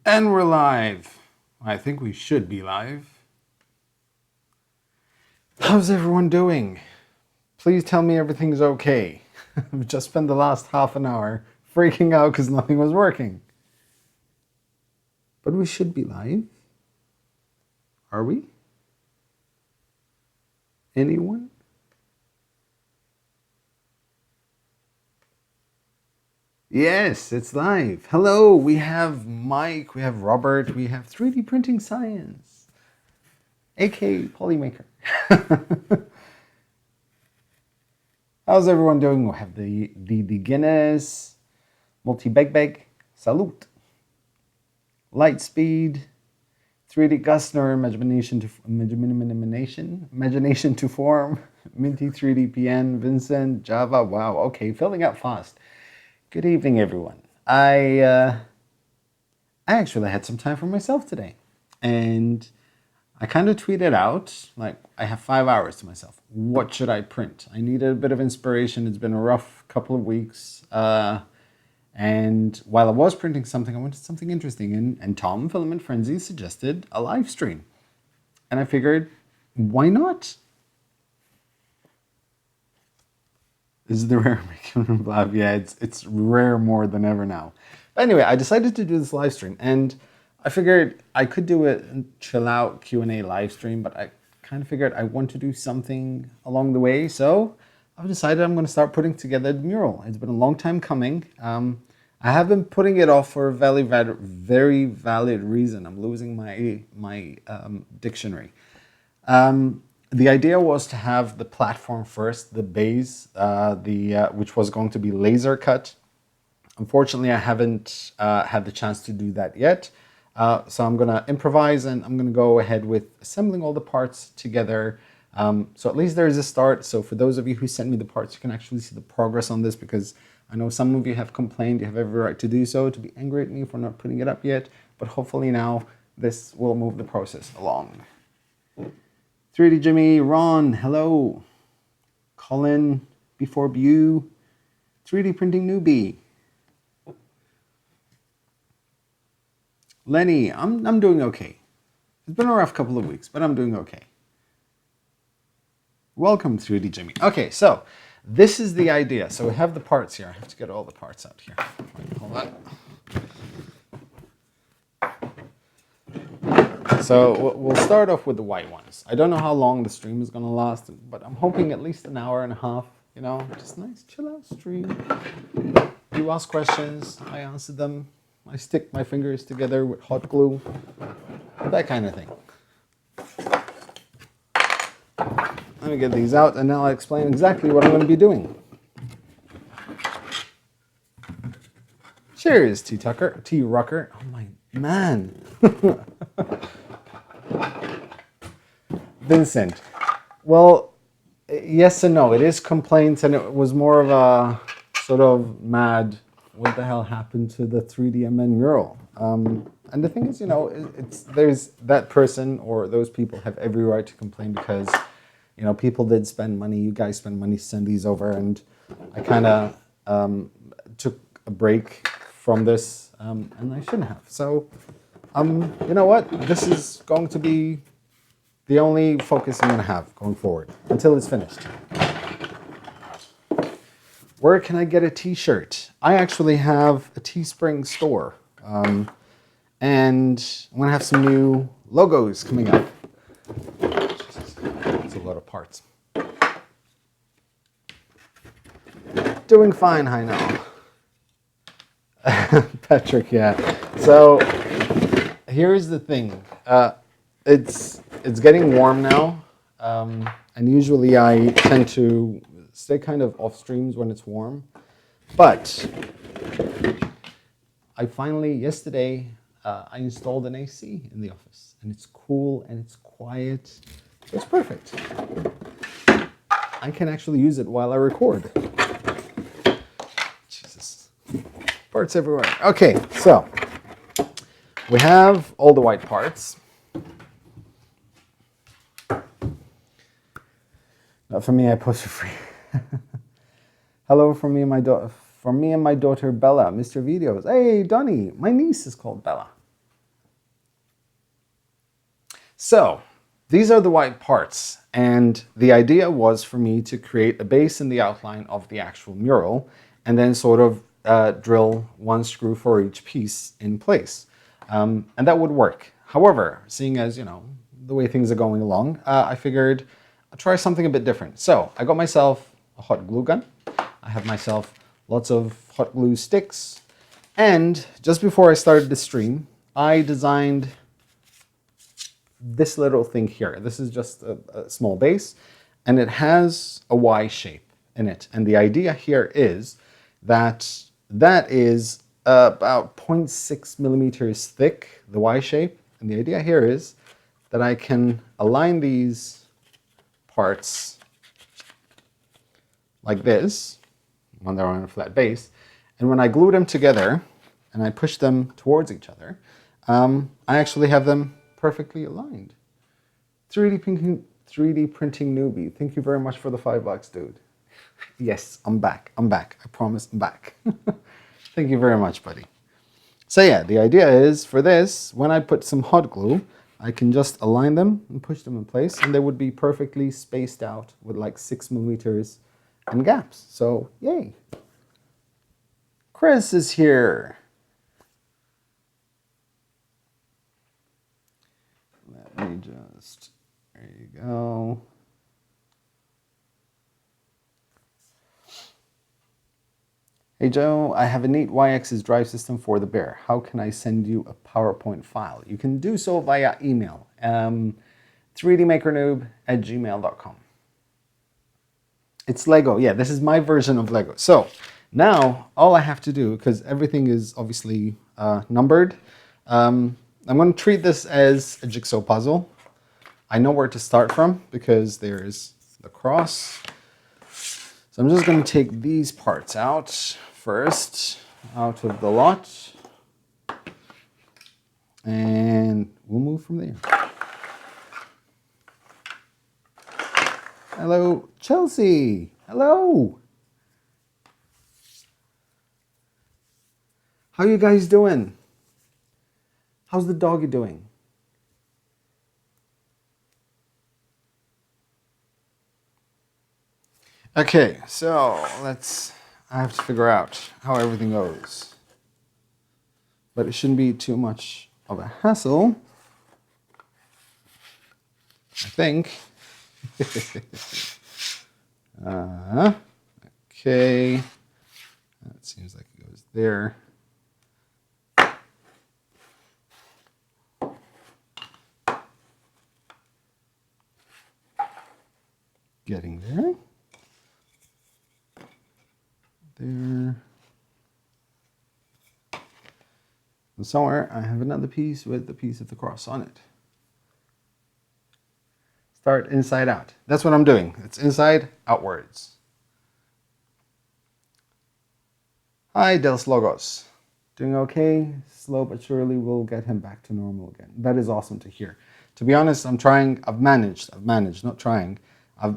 And we're live. I think we should be live. How's everyone doing? Please tell me everything's okay. I've just spent the last half an hour freaking out because nothing was working. But we should be live. Are we? Anyone? Yes, it's live. Hello, we have Mike, we have Robert, we have 3D Printing Science, aka Polymaker. How's everyone doing? We have the Guinness, Multi-Beg, Salute, Lightspeed, 3D Gustner, Imagination to Form, Minty 3D PN, Vincent, Java. Wow, okay, filling up fast. Good evening, everyone. I actually had some time for myself today, and I kind of tweeted out, like, I have 5 hours to myself. What should I print? I needed a bit of inspiration. It's been a rough couple of weeks, and while I was printing something, I wanted something interesting, and Tom, Filament Frenzy, suggested a live stream, and I figured, why not? This is the rare making laugh. Yeah, it's rare more than ever now. But anyway, I decided to do this live stream, and I figured I could do a Chillout Q&A live stream, but I kind of figured I want to do something along the way, so I've decided I'm going to start putting together the mural. It's been a long time coming. I have been putting it off for a very valid reason. I'm losing my dictionary. The idea was to have the platform first, the base, which was going to be laser cut. Unfortunately, I haven't had the chance to do that yet. So I'm going to improvise, and I'm going to go ahead with assembling all the parts together. So at least there's a start. So for those of you who sent me the parts, you can actually see the progress on this, because I know some of you have complained. You have every right to do so, to be angry at me for not putting it up yet. But hopefully now this will move the process along. 3D Jimmy, Ron, hello. Colin, Before Bew, 3D Printing Newbie. Lenny, I'm doing okay. It's been a rough couple of weeks, but I'm doing okay. Welcome, 3D Jimmy. Okay, so this is the idea. So we have the parts here. I have to get all the parts out here. Hold on. So we'll start off with the white ones. I don't know how long the stream is going to last, but I'm hoping at least an hour and a half. You know, just nice chill out stream. You ask questions, I answer them. I stick my fingers together with hot glue, that kind of thing. Let me get these out, and now I'll explain exactly what I'm going to be doing. Cheers, T. Rucker. Oh my man. Vincent. Well, yes and no. It is complaints, and it was more of a sort of mad, what the hell happened to the 3DMN mural? And the thing is, you know, there's that person or those people have every right to complain, because, you know, people did spend money. You guys spend money to send these over, and I kind of took a break from this, and I shouldn't have. So, you know what? This is going to be the only focus I'm going to have going forward until it's finished. Where can I get a t-shirt? I actually have a Teespring store, and I'm going to have some new logos coming up. It's a lot of parts. Doing fine, I know. Patrick, yeah. So here's the thing. It's getting warm now, and usually I tend to stay kind of off streams when it's warm. But I finally, yesterday, I installed an AC in the office, and it's cool and it's quiet. It's perfect. I can actually use it while I record. Jesus. Parts everywhere. Okay, so we have all the white parts. Not for me, I post for free. Hello from me and my daughter Bella, Mr. Videos. Hey, Donnie, my niece is called Bella. So these are the white parts, and the idea was for me to create a base in the outline of the actual mural and then sort of drill one screw for each piece in place. And that would work. However, seeing as, the way things are going along, I figured I'll try something a bit different. So I got myself a hot glue gun. I have myself lots of hot glue sticks. And just before I started the stream, I designed this little thing here. This is just a small base, and it has a Y shape in it. And the idea here is that that is about 0.6 millimeters thick, the Y shape. And the idea here is that I can align these parts like this when they're on a flat base. And when I glue them together and I push them towards each other, I actually have them perfectly aligned. 3D printing newbie. Thank you very much for the $5, dude. Yes, I'm back. I promise I'm back. Thank you very much, buddy. So yeah, the idea is for this, when I put some hot glue, I can just align them and push them in place, and they would be perfectly spaced out with like 6 millimeters and gaps. So yay. Chris is here. Let me just, there you go. Hey Joe, I have a neat Y-axis drive system for the Bear. How can I send you a PowerPoint file? You can do so via email, 3dmakernoob@gmail.com. It's Lego. Yeah, this is my version of Lego. So now all I have to do, because everything is obviously numbered, I'm going to treat this as a jigsaw puzzle. I know where to start from because there's the cross. So I'm just going to take these parts out first, out of the lot. And we'll move from there. Hello, Chelsea. Hello. How you guys doing? How's the doggy doing? Okay, so I have to figure out how everything goes. But it shouldn't be too much of a hassle, I think. Okay, that seems like it goes there. Getting there. There. And somewhere I have another piece with the piece of the cross on it. Start inside out. That's what I'm doing. It's inside outwards. Hi, Dels Logos. Doing okay? Slow but surely we'll get him back to normal again. That is awesome to hear. To be honest, I've managed, not trying.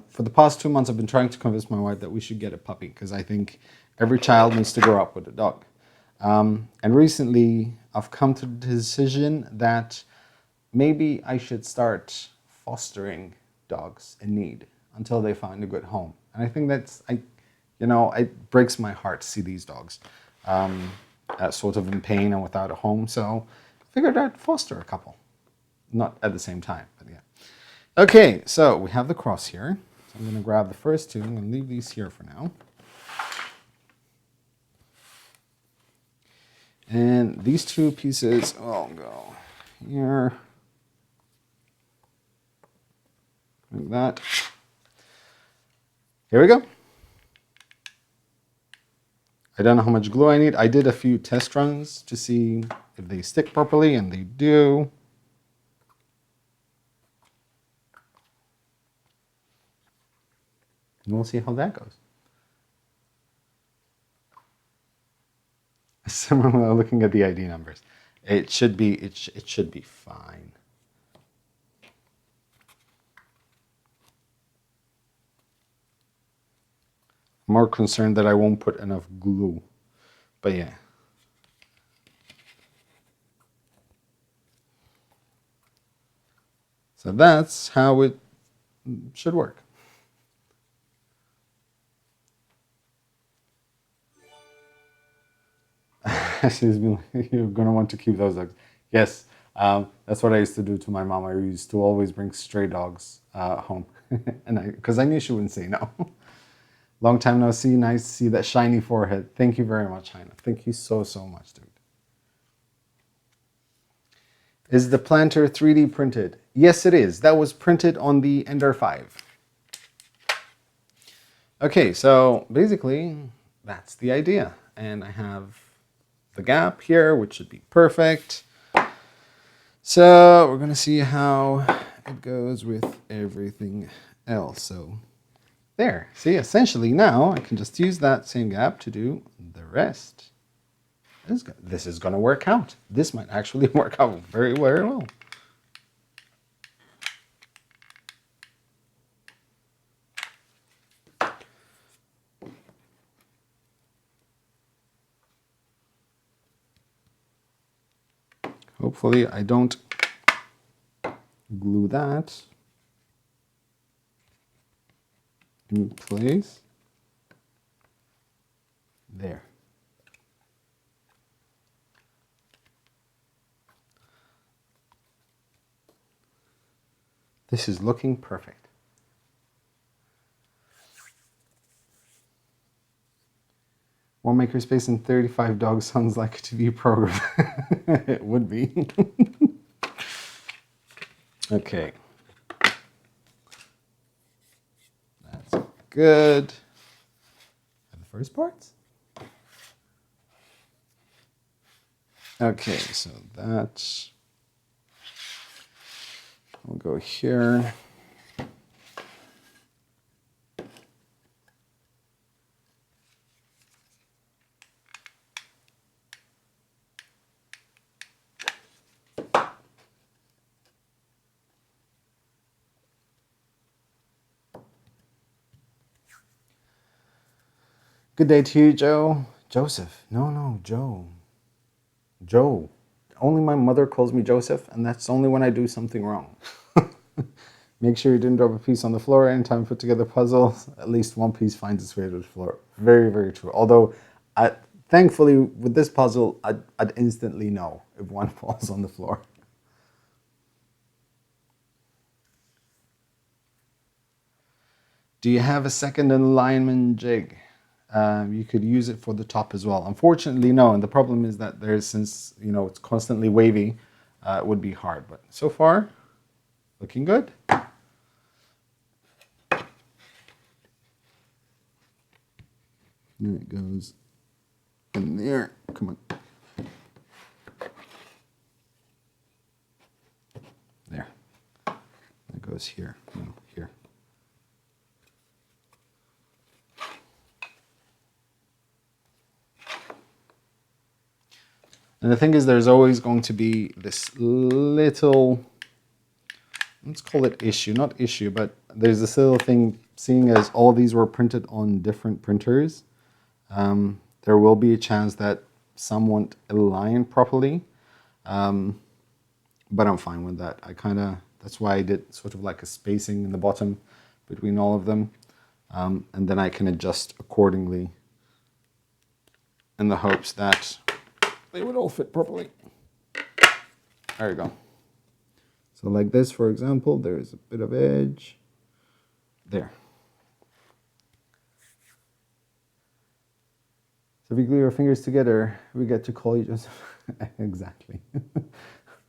For the past 2 months, I've been trying to convince my wife that we should get a puppy because I think every child needs to grow up with a dog. And recently, I've come to the decision that maybe I should start fostering dogs in need until they find a good home. And I think it breaks my heart to see these dogs sort of in pain and without a home. So I figured I'd foster a couple. Not at the same time, but yeah. Okay, so we have the cross here. So I'm going to grab the first two. I'm going to leave these here for now. And these two pieces will go here. Like that. Here we go. I don't know how much glue I need. I did a few test runs to see if they stick properly, and they do. And we'll see how that goes. Similar, looking at the ID numbers, it should be fine. I'm more concerned that I won't put enough glue, but yeah. So that's how it should work. She's been like, you're gonna want to keep those dogs. Yes, that's what I used to do to my mom. I used to always bring stray dogs home, and because I knew she wouldn't say no. Long time no see. Nice to see that shiny forehead. Thank you very much, Heina. Thank you so much, dude. Is the planter 3D printed? Yes, it is. That was printed on the Ender 5. Okay, so basically that's the idea, and I have the gap here, which should be perfect. So we're gonna see how it goes with everything else. So there, see, essentially now I can just use that same gap to do the rest. This is gonna work out. This might actually work out very, very well. Hopefully I don't glue that in place. There. This is looking perfect. One makerspace and 35 dogs sounds like a TV program. It would be. Okay. That's good. And the first parts? Okay, so that will go here. Good day to you, Joe. Joseph. No, Joe. Joe. Only my mother calls me Joseph, and that's only when I do something wrong. Make sure you didn't drop a piece on the floor. Anytime you put together puzzles, at least one piece finds its way to the floor. Very, very true. Although, thankfully, with this puzzle, I'd instantly know if one falls on the floor. Do you have a second alignment jig? You could use it for the top as well. Unfortunately, no. And the problem is that since it's constantly wavy, it would be hard. But so far, looking good. There it goes in there. Come on. There. It goes here. No, here. And the thing is, there's always going to be this little, let's call it issue, not issue, but there's this little thing, seeing as all these were printed on different printers, there will be a chance that some won't align properly. But I'm fine with that. That's why I did sort of like a spacing in the bottom between all of them. And then I can adjust accordingly in the hopes that they would all fit properly. There you go. So like this, for example, there's a bit of edge there. So if you glue your fingers together, we get to call you Joseph. Exactly.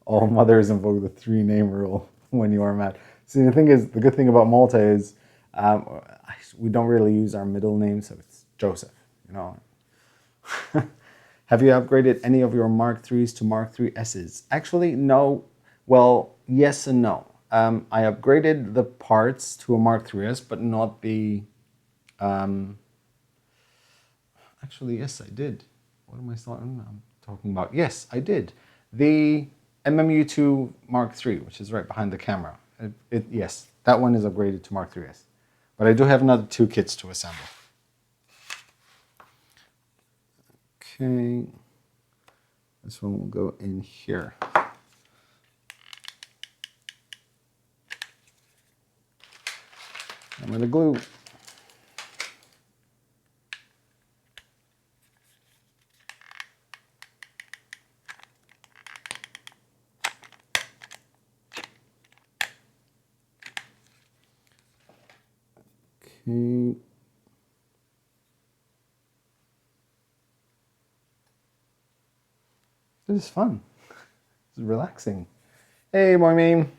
All mothers invoke the 3-name rule when you are mad. See, the thing is, the good thing about Malta is we don't really use our middle name, so it's Joseph, Have you upgraded any of your Mark IIIs to Mark III S's? Actually, no. Well, yes and no. I upgraded the parts to a Mark IIIs, but not the... Actually, yes, I did. What am I talking about? Yes, I did. The MMU2 Mark III, which is right behind the camera. Yes, that one is upgraded to Mark IIIs. But I do have another 2 kits to assemble. Okay, this one will go in here. I'm going to glue. Okay. This is fun. This is relaxing. Hey, Moimeen.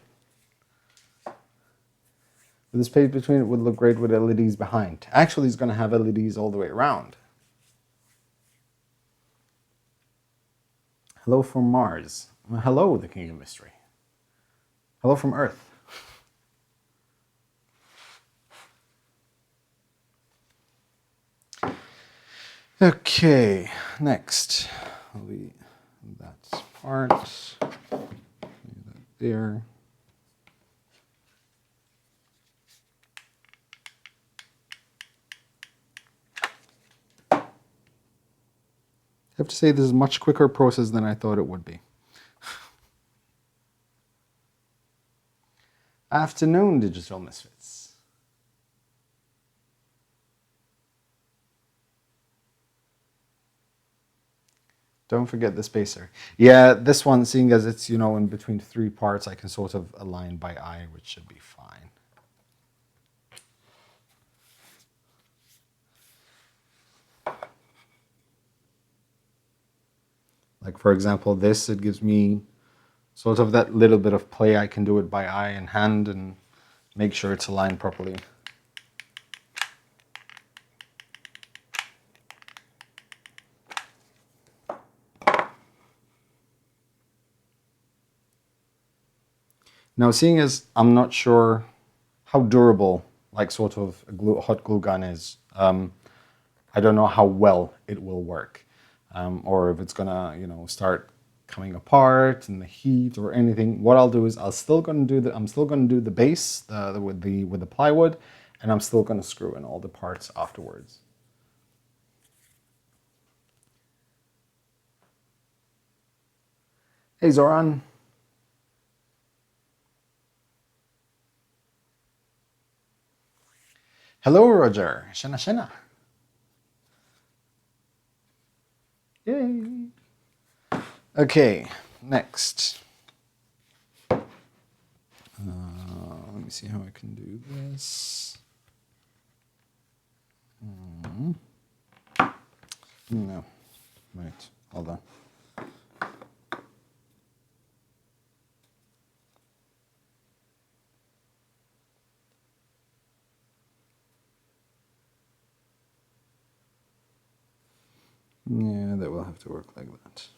The space between it would look great with LEDs behind. Actually, it's going to have LEDs all the way around. Hello from Mars. Well, hello, the King of Mystery. Hello from Earth. Okay, next will be that part. That there. I have to say this is a much quicker process than I thought it would be. Afternoon, Digital Misfits. Don't forget the spacer. Yeah, this one, seeing as it's, in between 3 parts, I can sort of align by eye, which should be fine. Like, for example, this, it gives me sort of that little bit of play. I can do it by eye and hand and make sure it's aligned properly. Now, seeing as I'm not sure how durable, like, sort of a hot glue gun is, I don't know how well it will work, or if it's gonna, start coming apart in the heat or anything. What I'll do is I'm still gonna do the base with the plywood, and I'm still gonna screw in all the parts afterwards. Hey, Zoran. Hello, Roger. Shana shana. Yay. Okay, next. Let me see how I can do this. No, wait, hold on. Yeah, that will have to work like that.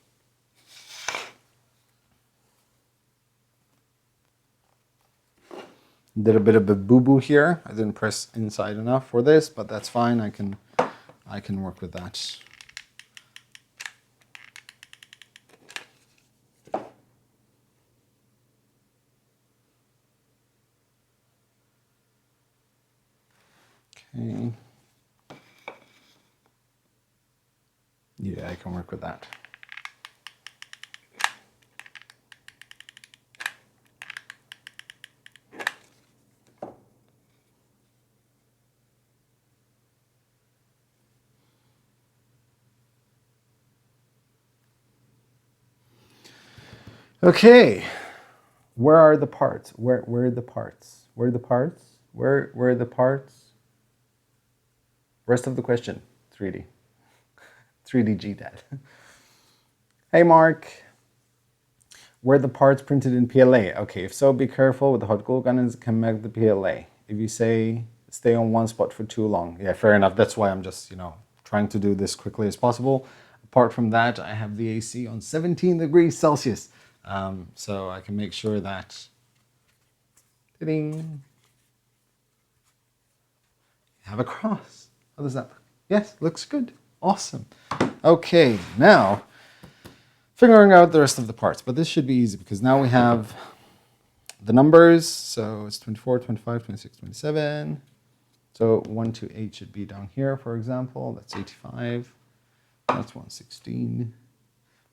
Did a bit of a boo-boo here. I didn't press inside enough for this, but that's fine. I can work with that. Okay. Yeah, I can work with that. Okay, where are the parts? Where are the parts? Where are the parts? Where are the parts? Rest of the question, 3D. 3D GDAD. Hey, Mark. Were the parts printed in PLA? Okay, if so, be careful with the hot glue gun, it can make the PLA. If you say stay on one spot for too long. Yeah, fair enough. That's why I'm just, trying to do this quickly as possible. Apart from that, I have the AC on 17 degrees Celsius. So I can make sure that, ding, have a cross. How does that look? Yes, looks good. Awesome. Okay, now figuring out the rest of the parts. But this should be easy because now we have the numbers. So it's 24, 25, 26, 27. So 1 to 8 should be down here, for example. That's 85. That's 116,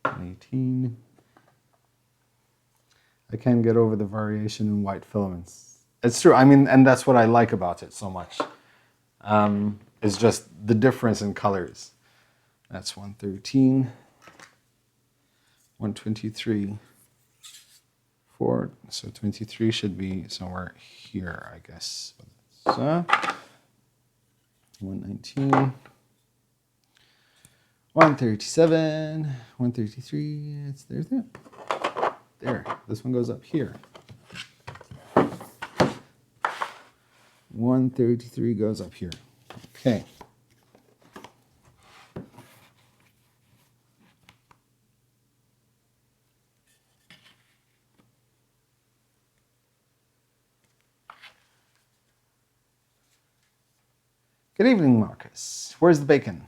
118. I can't get over the variation in white filaments. It's true. I mean, and that's what I like about it so much. It's just the difference in colors. That's 113, 123, 4. So 23 should be somewhere here, I guess. So 119, 137, 133. It's there. There. This one goes up here. 133 goes up here. Okay. Good evening, Marcus. Where's the bacon?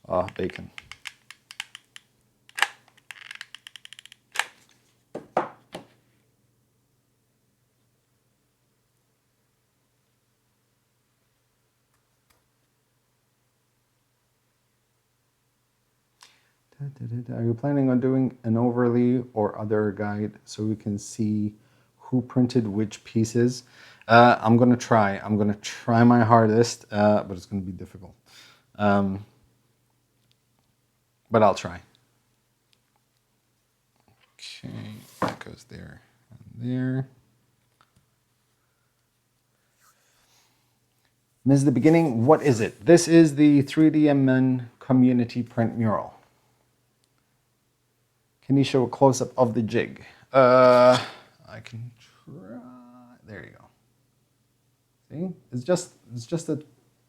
Oh, bacon. Are you planning on doing an overlay or other guide so we can see who printed which pieces? I'm going to try. I'm going to try my hardest, but it's going to be difficult. But I'll try. Okay, that goes there and there. Missed the beginning. What is it? This is the 3DMN community print mural. Can you show a close-up of the jig? I can try. There you go. See? It's just a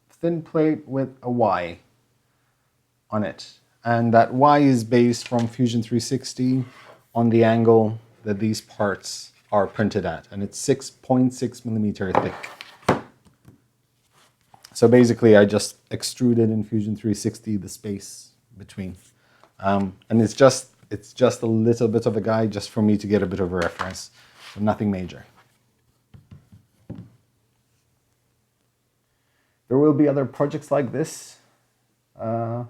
thin plate with a Y on it. And that Y is based from Fusion 360 on the angle that these parts are printed at. And it's 6.6 millimeter thick. So basically, I just extruded in Fusion 360 the space between. And it's just a little bit of a guide just for me to get a bit of a reference. So nothing major. There will be other projects like this for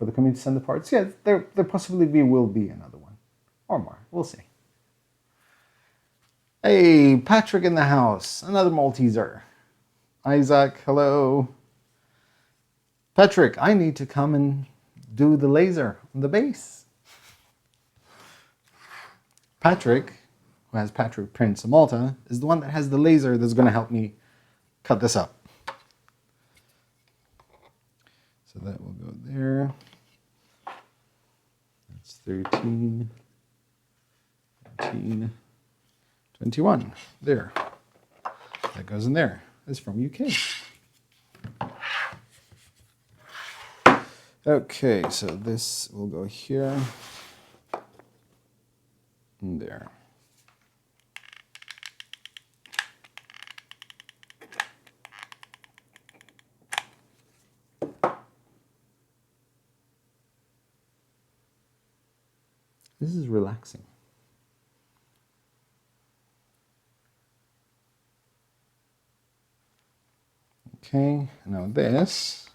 the community to send the parts. Yeah, there possibly will be another one or more. We'll see. Hey, Patrick in the house. Another Malteser. Isaac, hello. Patrick, I need to come and do the laser on the base. Patrick, who has Patrick Prints of Malta, is the one that has the laser that's going to help me cut this up. So that will go there. That's 13, 14, 21. There. That goes in there. It's from UK. Okay, so this will go here and there. This is relaxing. Okay, now this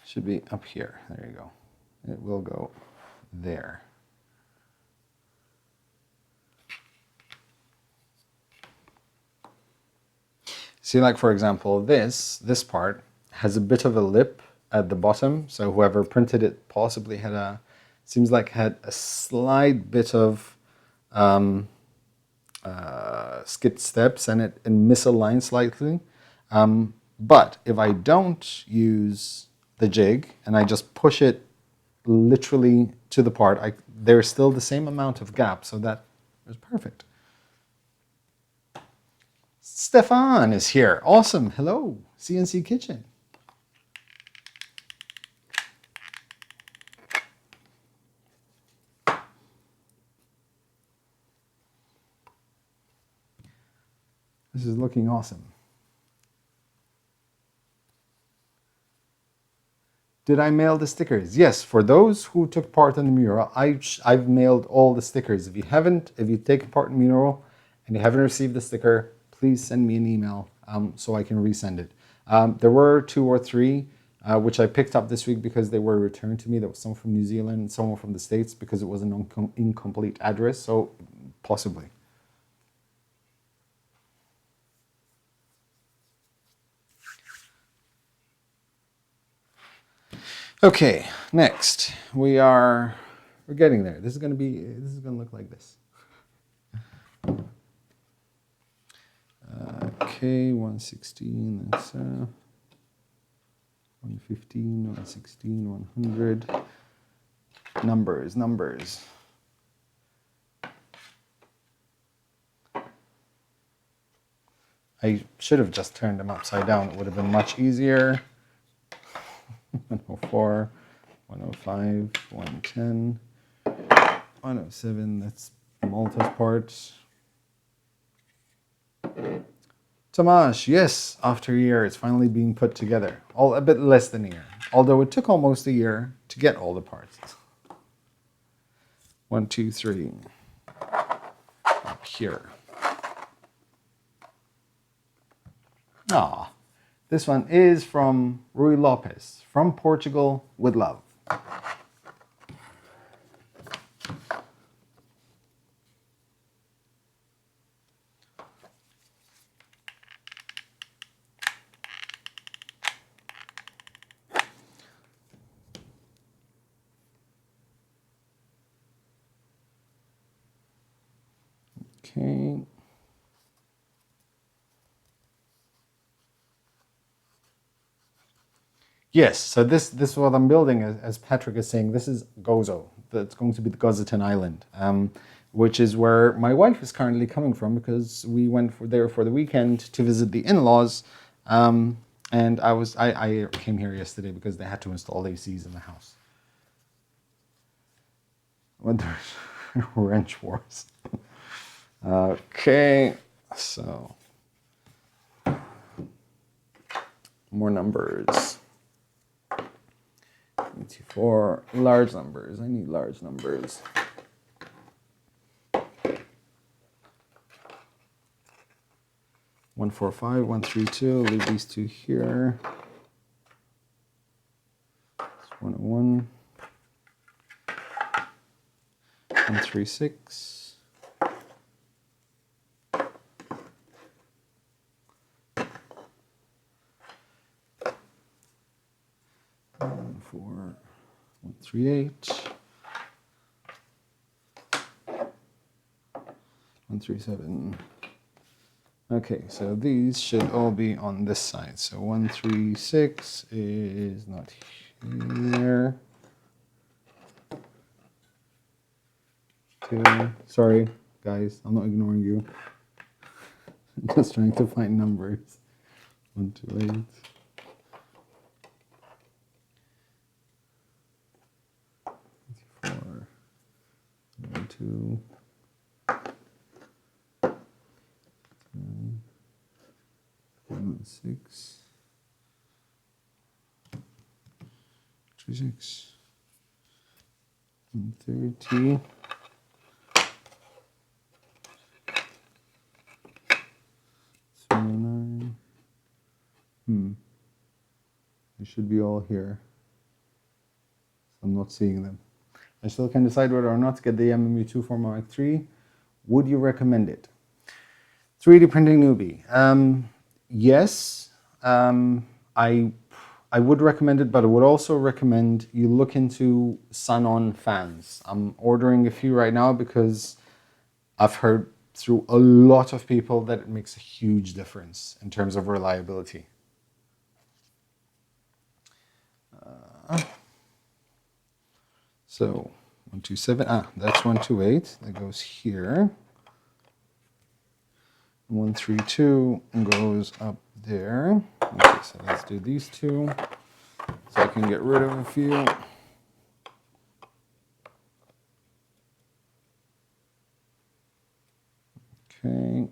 should be up here. There you go. It will go there. See, like for example, this part has a bit of a lip at the bottom. So whoever printed it possibly had seems like had a slight bit of skip steps and it misaligned slightly. But if I don't use the jig and I just push it literally to the part, there's still the same amount of gap, so that is perfect. Stefan is here. Awesome. Hello, CNC Kitchen. This is looking awesome. Did I mail the stickers? Yes, for those who took part in the mural, I've mailed all the stickers. If you take part in the mural and you haven't received the sticker, please send me an email so I can resend it. There were 2 or 3 which I picked up this week because they were returned to me. There was someone from New Zealand and someone from the States because it was an incomplete address, so possibly. Okay, next we're getting there. This is gonna look like this. Okay, 116, that's 115, 116, 100. Numbers. I should have just turned them upside down. It would have been much easier. 104, 105, 110, 107, that's Malta's part. Tomasz, yes, after a year, it's finally being put together. All a bit less than a year, although it took almost a year to get all the parts. 1, 2, 3. Up here. Ah, this one is from Rui Lopes, from Portugal, with love. Okay. Yes, so this is what I'm building, as Patrick is saying. This is Gozo. That's going to be the Gozoton Island, which is where my wife is currently coming from, because we went there for the weekend to visit the in-laws, and I came here yesterday because they had to install ACs in the house. Went through wrench wars. Okay, so more numbers. 24, large numbers. I need large numbers. One, 4, 5, 1, 3, 2. Leave these two here. 101. 1, 3, 6. 1, 4. 1, 3, 8. 1, 3, 7. Okay, so these should all be on this side. So 1, 3, 6 is not here. 2. Sorry, guys, I'm not ignoring you. I'm just trying to find numbers. 1, 2, 8. 4. 1, 2. 1, 6. 3, 6. 130. 9. They should be all here. I'm not seeing them. I still can decide whether or not to get the MMU2 Forma Mark 3. Would you recommend it? 3D printing newbie. Yes, I would recommend it, but I would also recommend you look into Sun-On fans. I'm ordering a few right now because I've heard through a lot of people that it makes a huge difference in terms of reliability. So 127, that's 128, that goes here. 132 goes up there. Okay, so let's do these two so I can get rid of a few. Okay.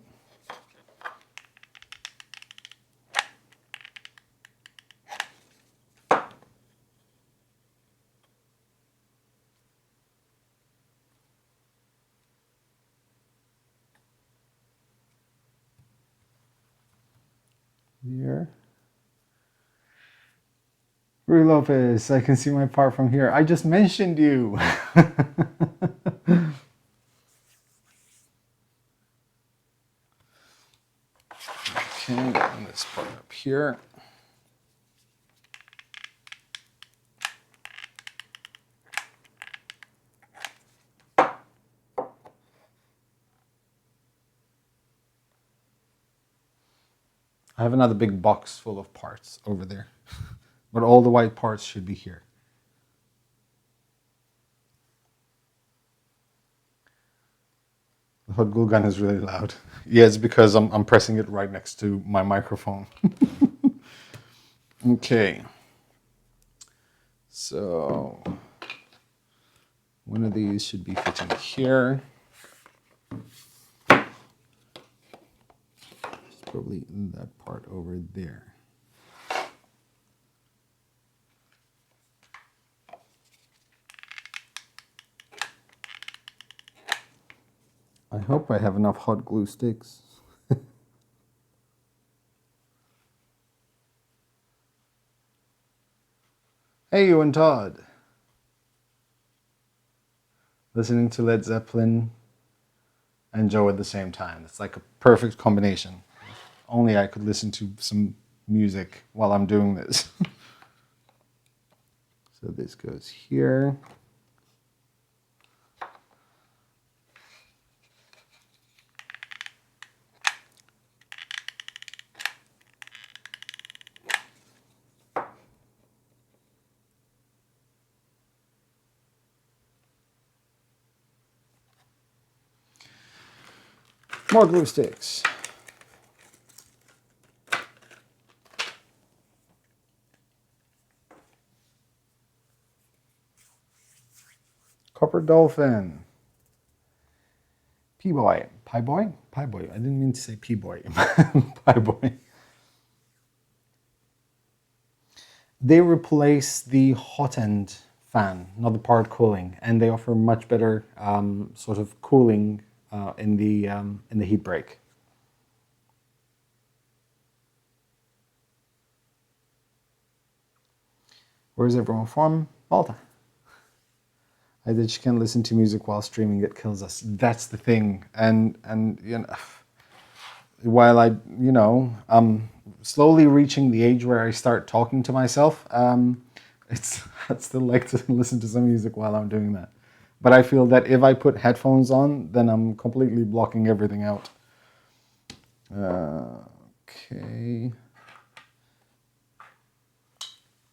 Here. Rui Lopez, I can see my part from here. I just mentioned you. Okay, and this part up here. I have another big box full of parts over there, but all the white parts should be here. The hot glue gun is really loud. Yeah, it's because I'm pressing it right next to my microphone. Okay. So one of these should be fitting here. It's probably in that part over there. I hope I have enough hot glue sticks. Hey, you and Todd. Listening to Led Zeppelin and Joe at the same time. It's like a perfect combination. Only I could listen to some music while I'm doing this. So this goes here. More glue sticks. Copper dolphin. P-boy. Pie-boy? Pie-boy. I didn't mean to say P-boy. Pie-boy. They replace the hot end fan, not the part cooling, and they offer much better sort of cooling in the heat break. Where is everyone from? Malta. I did. She can listen to music while streaming. It kills us. That's the thing. And you know, while I'm slowly reaching the age where I start talking to myself, I'd still like to listen to some music while I'm doing that. But I feel that if I put headphones on, then I'm completely blocking everything out. Okay.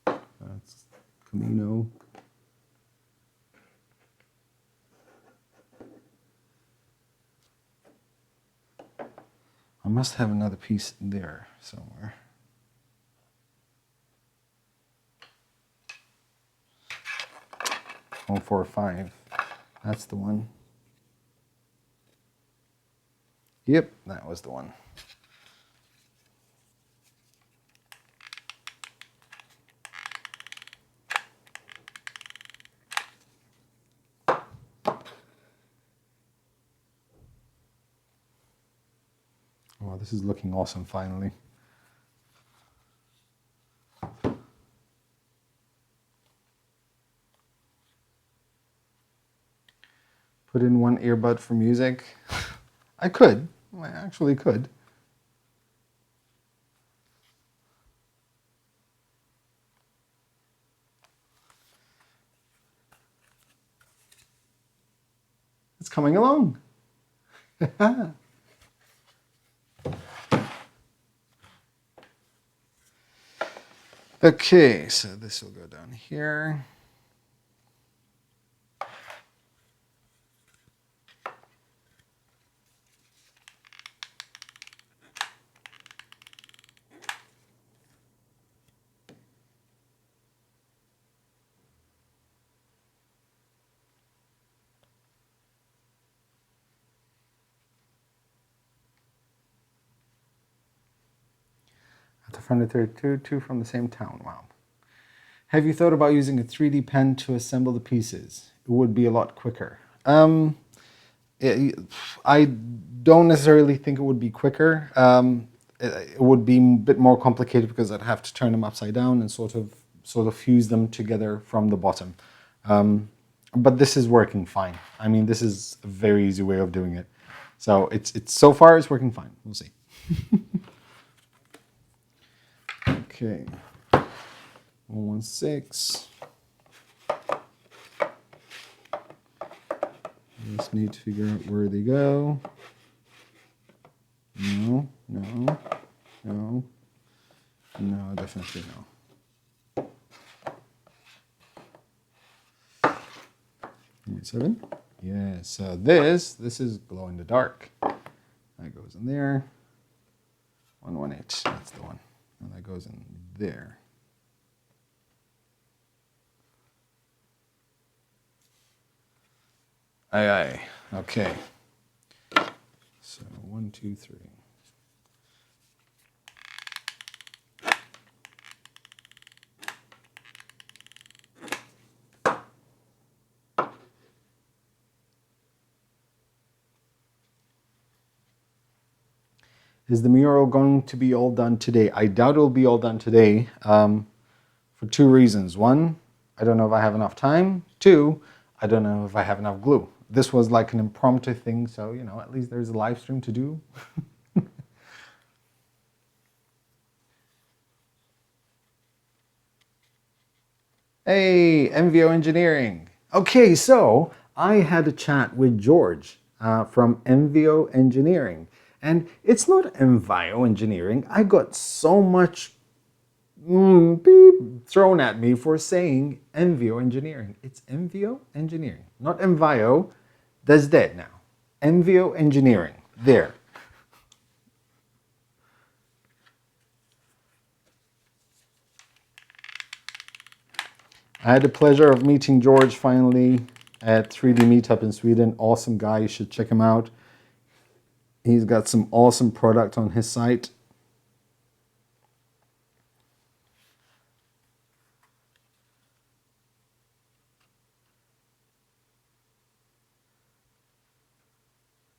That's Camino. I must have another piece there somewhere. 145. That's the one. Yep, that was the one. Oh, this is looking awesome finally. Put in one earbud for music. I could. I actually could. It's coming along. Okay, so this will go down here. At the front of 32, two from the same town. Wow. Have you thought about using a 3D pen to assemble the pieces? It would be a lot quicker. I don't necessarily think it would be quicker. It would be a bit more complicated because I'd have to turn them upside down and sort of fuse them together from the bottom. But this is working fine. I mean, this is a very easy way of doing it. So it's so far it's working fine. We'll see. Okay. 116. Just need to figure out where they go. No, no, no, definitely know. Number 7. Yeah, so this is glow in the dark. That goes in there. 118, that's the one. And that goes in there. Aye, aye. Okay. So 1, 2, 3. Is the mural going to be all done today? I doubt it'll be all done today for 2 reasons. 1, I don't know if I have enough time. 2, I don't know if I have enough glue. This was like an impromptu thing, so, you know, at least there's a live stream to do. Hey, MVO Engineering. Okay, so I had a chat with George from MVO Engineering. And it's not MVO Engineering. I got so much beep thrown at me for saying MVO Engineering. It's MVO Engineering, not MVO. That's dead now. MVO Engineering. There. I had the pleasure of meeting George finally at 3D Meetup in Sweden. Awesome guy. You should check him out. He's got some awesome product on his site.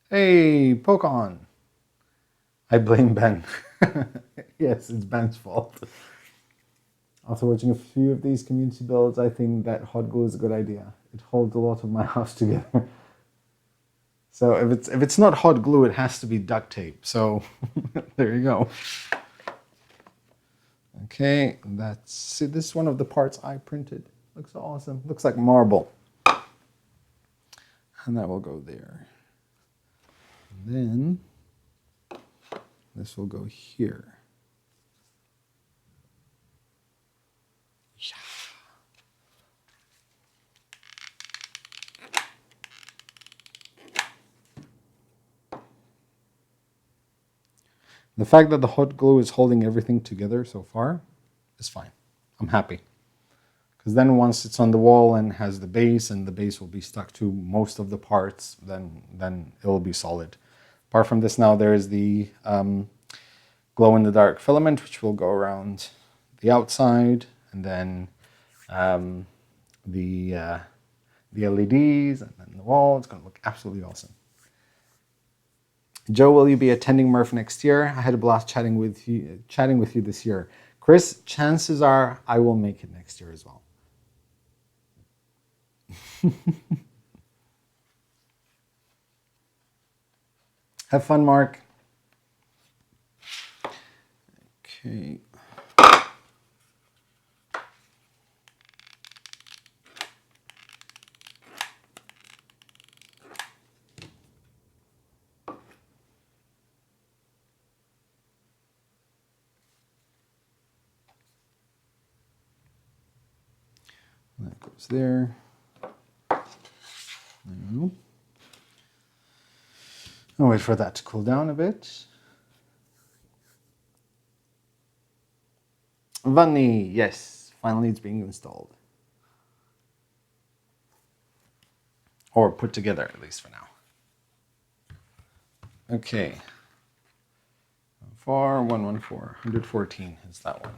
Hey, Pokon. I blame Ben. Yes, it's Ben's fault. After watching a few of these community builds, I think that hot glue is a good idea. It holds a lot of my house together. So if it's not hot glue, it has to be duct tape. So there you go. Okay, that's it. This is one of the parts I printed. Looks awesome. Looks like marble. And that will go there. And then this will go here. Yeah. The fact that the hot glue is holding everything together so far is fine. I'm happy. Because then once it's on the wall and has the base, and the base will be stuck to most of the parts, then it will be solid. Apart from this, now there is the glow-in-the-dark filament, which will go around the outside, and then the LEDs, and then the wall. It's going to look absolutely awesome. Joe, will you be attending Murph next year? I had a blast chatting with you this year. Chris, chances are I will make it next year as well. Have fun, Mark. Okay. That goes there. Now, I'll wait for that to cool down a bit. Vanni, yes, finally it's being installed. Or put together, at least for now. Okay. For 114, 114 is that one.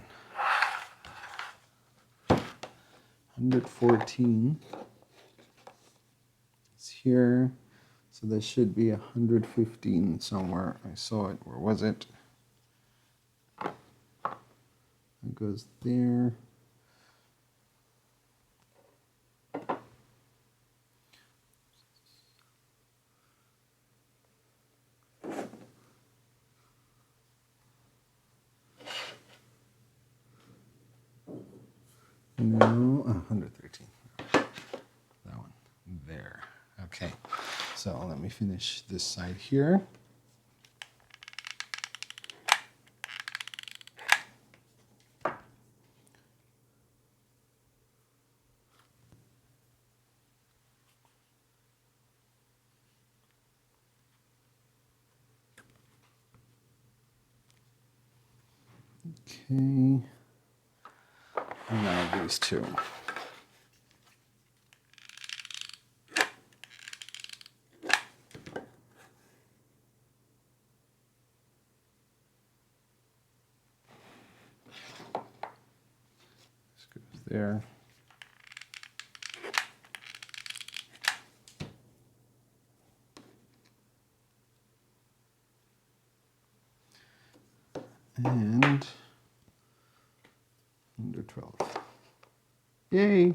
114 is here. So there should be 115 somewhere. I saw it. Where was it? It goes there. No, 113. That one there. Okay. So let me finish this side here. Okay. And now these two. This goes there. And under 12. Yay!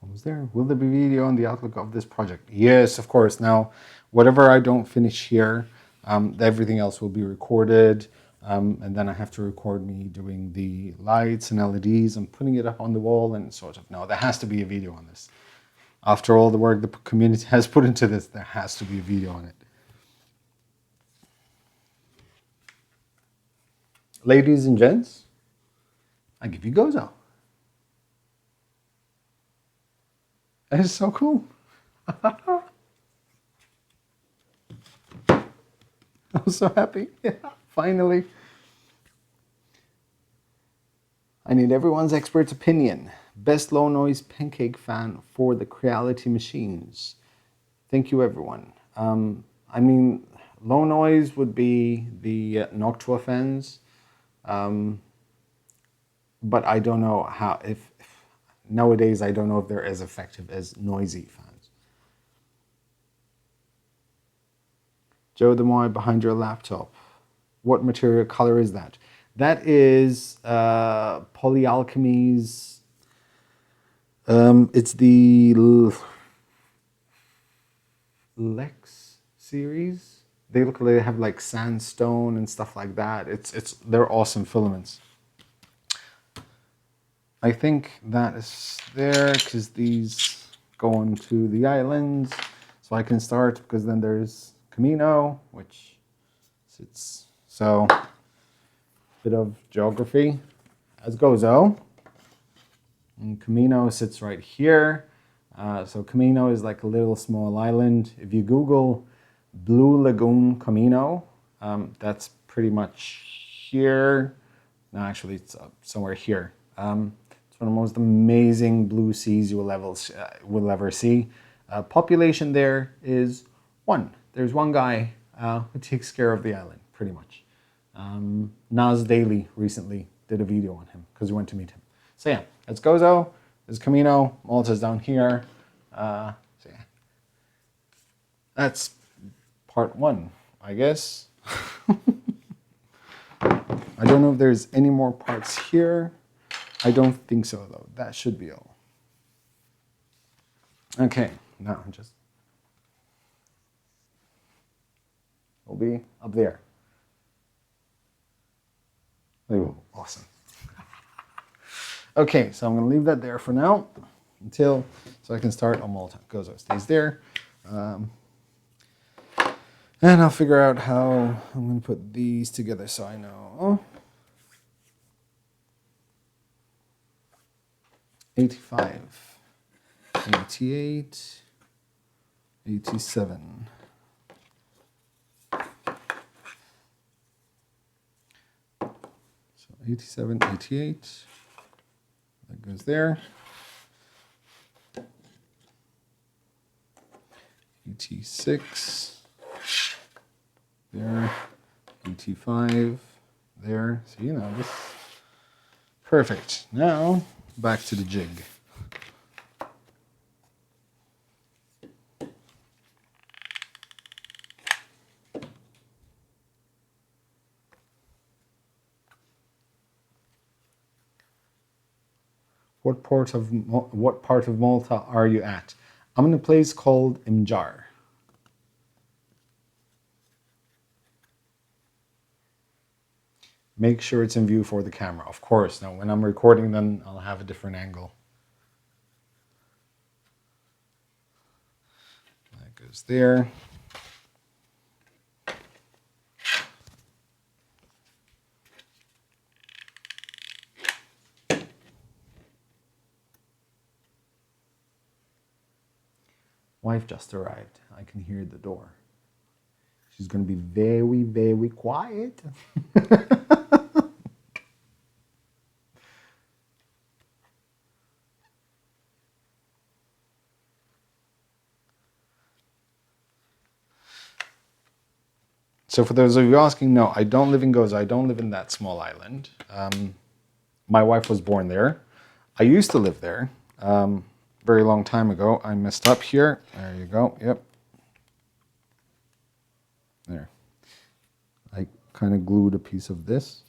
Almost there. Will there be video on the outlook of this project? Yes, of course. Now, whatever I don't finish here, everything else will be recorded. And then I have to record me doing the lights and LEDs and putting it up on the wall and sort of, no, there has to be a video on this. After all the work the community has put into this, there has to be a video on it. Ladies and gents, I give you Gozo. That is so cool. I'm so happy. Yeah, finally. I need everyone's expert's opinion. Best low noise pancake fan for the Creality machines. Thank you, everyone. I mean, low noise would be the Noctua fans, but I don't know how, if nowadays I don't know if they're as effective as noisy fans. Joe the Moy behind your laptop. What material color is that? That is Polyalchemy's. It's the Lex series. They look like they have like sandstone and stuff like that. They're awesome filaments. I think that is there because these go onto the islands, so I can start because then there's Camino, which sits so. Bit of geography as Gozo. And Camino sits right here. So Camino is like a little small island. If you Google Blue Lagoon Camino, that's pretty much here. No, actually, it's somewhere here. It's one of the most amazing blue seas you will ever see. Population there is 1. There's one guy who takes care of the island, pretty much. Nas Daily recently did a video on him because we went to meet him. So yeah, that's Gozo, there's Camino, Malta's down here. So yeah, that's part 1, I guess. I don't know if there's any more parts here. I don't think so though. That should be all. Okay, now just we'll be up there. Oh, awesome. Okay, so I'm going to leave that there for now so I can start on Malta. Gozo stays there. And I'll figure out how I'm going to put these together so I know. 85, 88, 87. So 87, 88. That goes there. 86. There. 85. There. So, you know, this. Perfect. Now, back to the jig. What part of Malta are you at? I'm in a place called Imjar. Make sure it's in view for the camera. Of course. Now, when I'm recording, then I'll have a different angle. That goes there. Wife just arrived. I can hear the door. She's going to be very, very quiet. So for those of you asking, no, I don't live in Gozo. I don't live in that small island. My wife was born there. I used to live there very long time ago. I messed up here. There you go. Yep. There. I kind of glued a piece of this.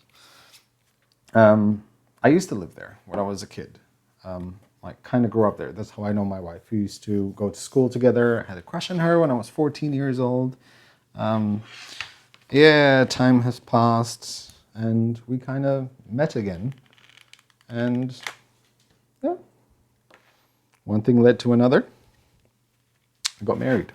I used to live there when I was a kid. I kind of grew up there. That's how I know my wife. We used to go to school together. I had a crush on her when I was 14 years old. Yeah, time has passed and we kind of met again. And yeah, one thing led to another. I got married.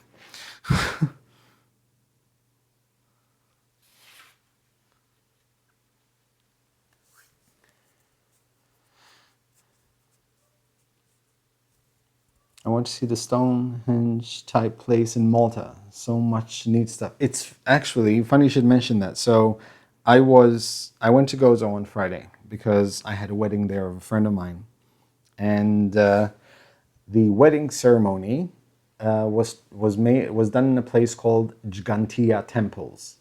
I want to see the Stonehenge type place in Malta. So much neat stuff. It's actually funny you should mention that. So I went to Gozo on Friday because I had a wedding there of a friend of mine. And the wedding ceremony was done in a place called Gigantia Temples.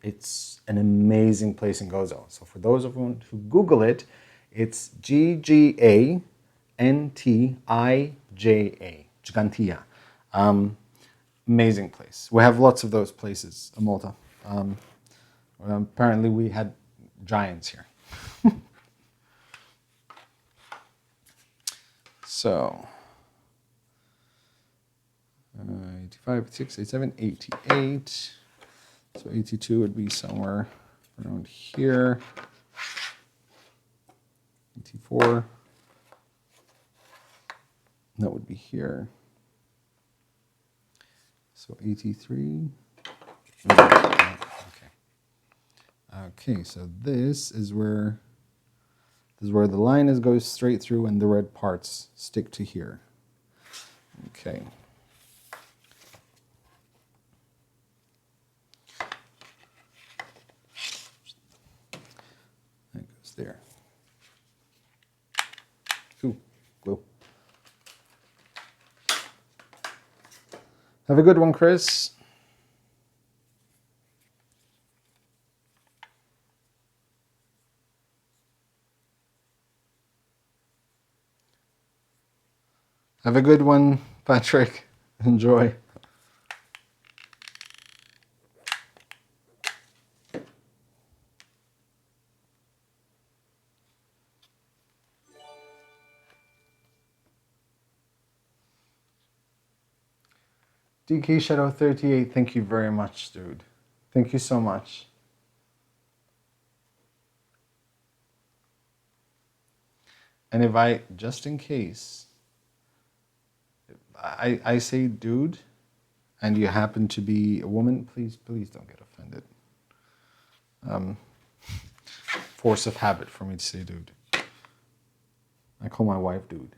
It's an amazing place in Gozo. So for those of you who Google it, it's Gigantia, Gigantia. Amazing place. We have lots of those places in Malta. Apparently we had giants here. So 85, 86, 87, 88. So 82 would be somewhere around here. 84. That would be here. So 83. Okay. Okay, so this is where the line goes straight through and the red parts stick to here. Okay. That goes there. Ooh, glue. Have a good one, Chris. Have a good one, Patrick. Enjoy. DK Shadow 38, thank you very much, dude. Thank you so much. And if I, just in case, I say dude, and you happen to be a woman, please don't get offended. Force of habit for me to say dude. I call my wife dude.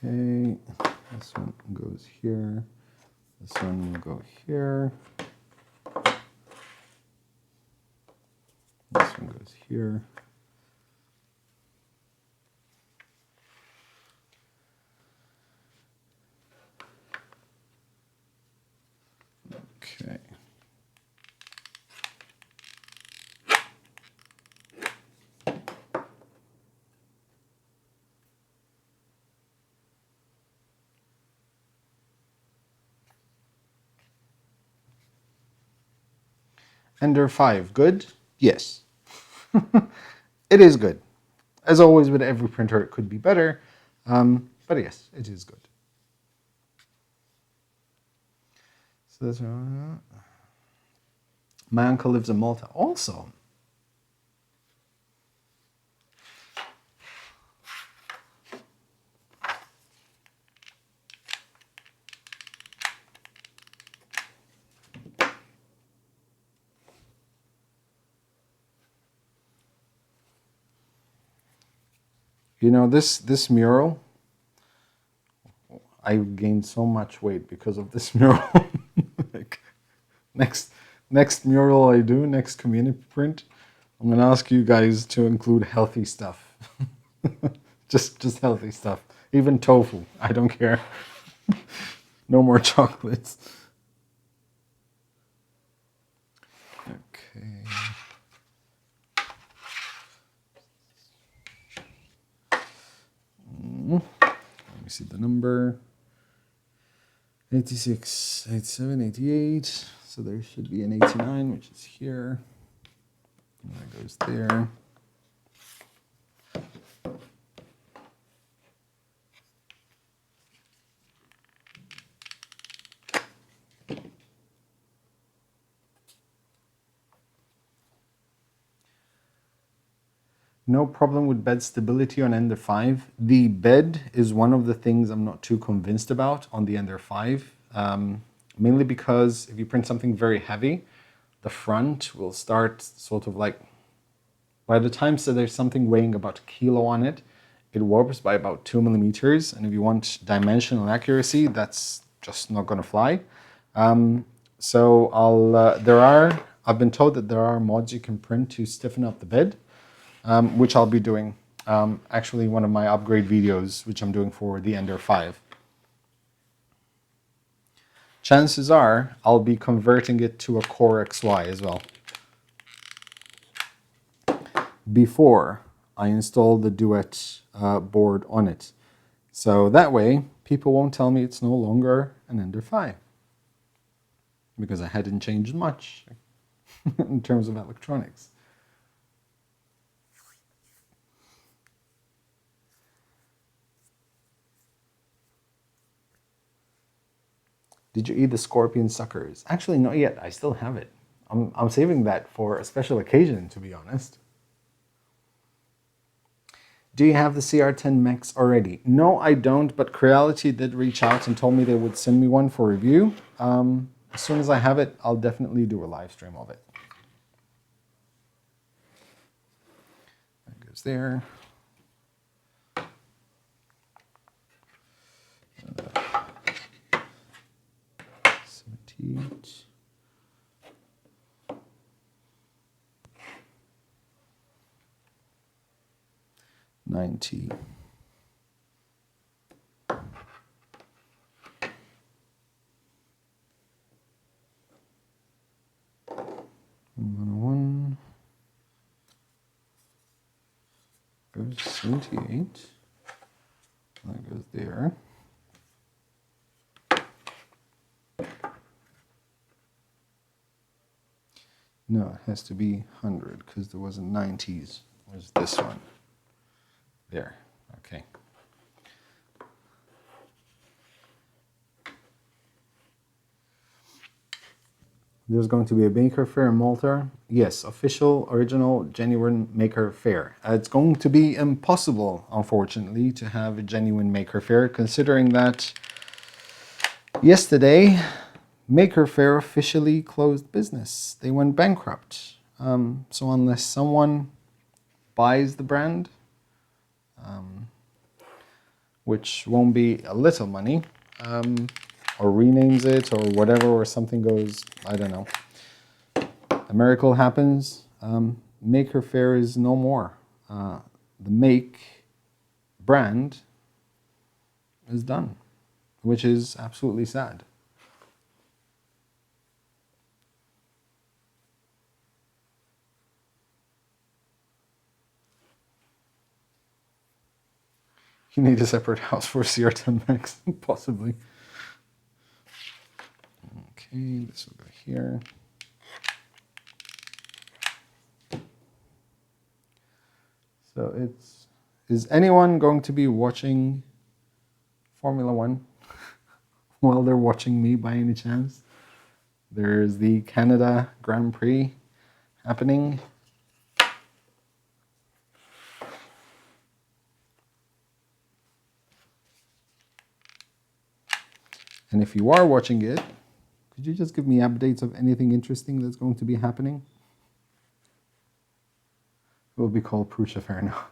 Okay, this one goes here. This one will go here. This one goes here. Okay. Ender 5, good? Yes. It is good. As always with every printer, it could be better. But yes, it is good. So that's my uncle lives in Malta. Also, You know, this mural, I gained so much weight because of this mural. Like, next mural I do, next community print, I'm gonna ask you guys to include healthy stuff. just healthy stuff. Even tofu, I don't care. No more chocolates. Okay. Let me see the number. 86, 87, 88. So there should be an 89, which is here. And that goes there. No problem with bed stability on Ender 5. The bed is one of the things I'm not too convinced about on the Ender 5. Mainly because if you print something very heavy, the front will start sort of like, by the time so there's something weighing about a kilo on it, it warps by about 2 millimeters. And if you want dimensional accuracy, that's just not going to fly. So I've been told that there are mods you can print to stiffen up the bed. Which I'll be doing. Actually, one of my upgrade videos, which I'm doing for the Ender 5. Chances are I'll be converting it to a Core XY as well, before I install the Duet board on it. So that way, people won't tell me it's no longer an Ender 5. Because I hadn't changed much in terms of electronics. Did you eat the scorpion suckers? Actually, not yet. I still have it. I'm saving that for a special occasion, to be honest. Do you have the CR10 mechs already? No, I don't, but Creality did reach out and told me they would send me one for review. As soon as I have it, I'll definitely do a live stream of it. That goes there. 90. One goes 78. That goes there. No, it has to be 100 because there wasn't 90s. Where's this one? There. Okay. There's going to be a Maker Fair in Malta. Yes, official, original, genuine Maker Fair. It's going to be impossible, unfortunately, to have a genuine Maker Fair, considering that yesterday, Maker Fair officially closed business. They went bankrupt. So unless someone buys the brand, which won't be a little money, or renames it or whatever, or something goes, I don't know, a miracle happens, Maker Fair is no more. The Make brand is done, which is absolutely sad. You need a separate house for CR10 Max, possibly. Okay, this will go here. So is anyone going to be watching Formula One while they're watching me by any chance? There's the Canada Grand Prix happening. And if you are watching it, could you just give me updates of anything interesting that's going to be happening? It will be called Prucha Fair now.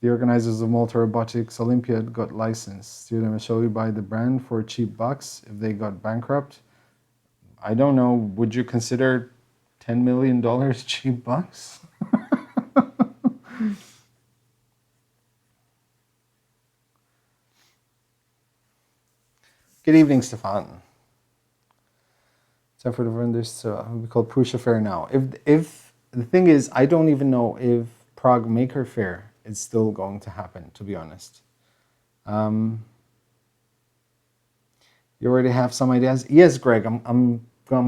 The organizers of Malta Robotics Olympiad got licensed. Students shall we buy the brand for cheap bucks if they got bankrupt? I don't know. Would you consider $10 million cheap bucks? Good evening, Stefan. Time for the vendors we call Prussia Fair now. If the thing is, I don't even know if Prague Maker Fair is still going to happen, to be honest. You already have some ideas? Yes, Greg. I'm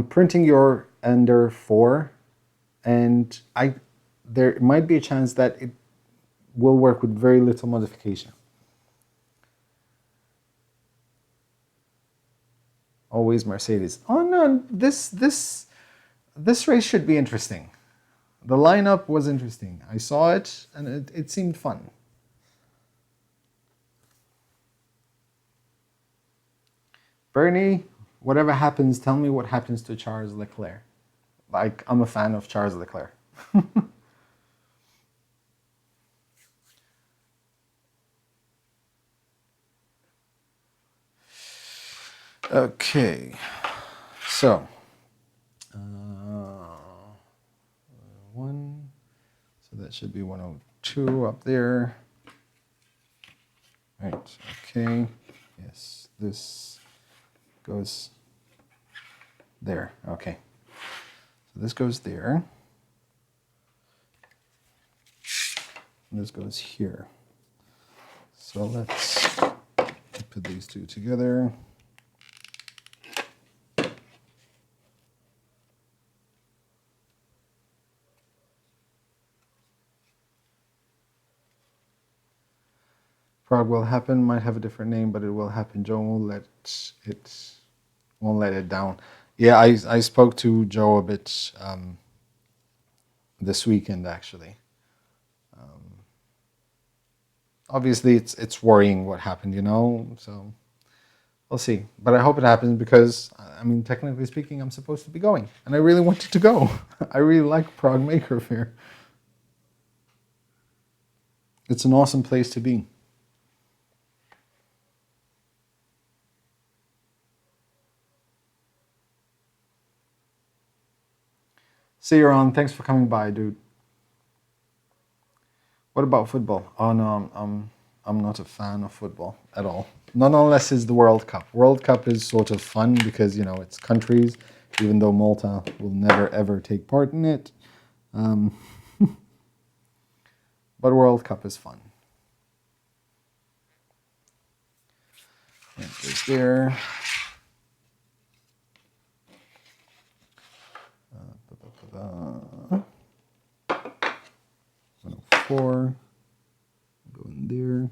printing your Ender 4, and there might be a chance that it will work with very little modification. Always Mercedes. Oh no, this race should be interesting. The lineup was interesting. I saw it and it seemed fun. Bernie, whatever happens, tell me what happens to Charles Leclerc. Like, I'm a fan of Charles Leclerc. Okay, so one, so that should be 102 up there. Right, okay, yes, this goes there, okay. So this goes there, and this goes here. So let's put these two together. Prague will happen, might have a different name, but it will happen. Joe won't let it down. Yeah, I spoke to Joe a bit this weekend, actually. Obviously, it's worrying what happened, you know, so we'll see. But I hope it happens because, I mean, technically speaking, I'm supposed to be going, and I really wanted to go. I really like Prague Maker Fair. It's an awesome place to be. See you around. Thanks for coming by, dude. What about football? Oh no, I'm not a fan of football at all. Not unless it's the World Cup. World Cup is sort of fun because, you know, it's countries, even though Malta will never ever take part in it. But World Cup is fun. That goes there. 104. Go in there.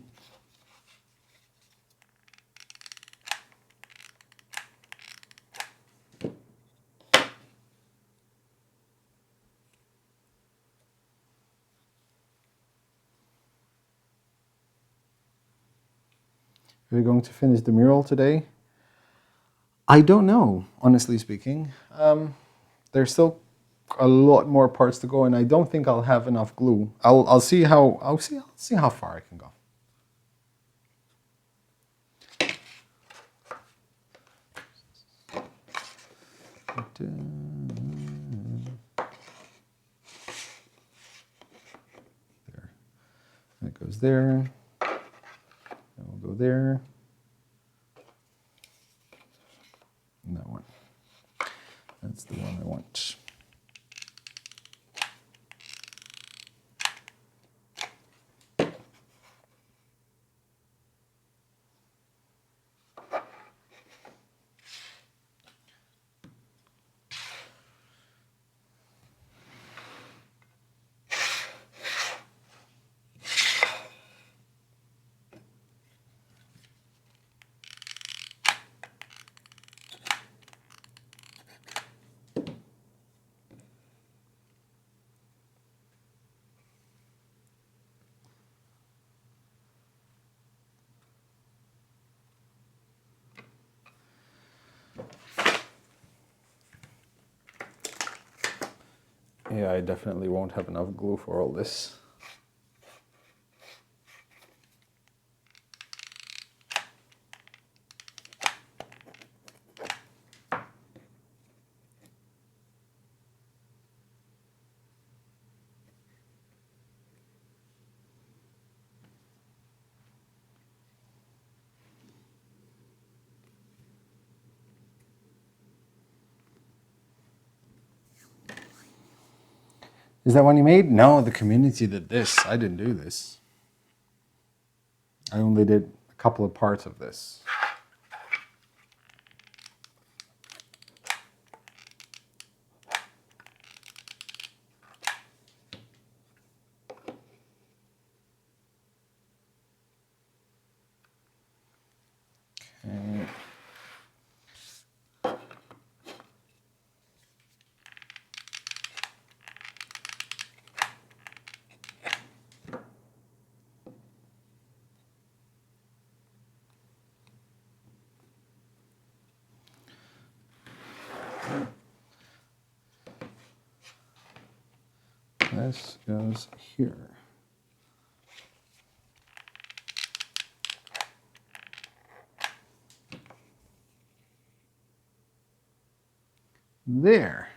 Are we going to finish the mural today? I don't know, honestly speaking. There's still a lot more parts to go, and I don't think I'll have enough glue. I'll see how far I can go. There, that goes there. And we'll go there. And that one. That's the one I want. Yeah, I definitely won't have enough glue for all this. Is that one you made? No, the community did this. I didn't do this. I only did a couple of parts of this. Okay. This goes here. There.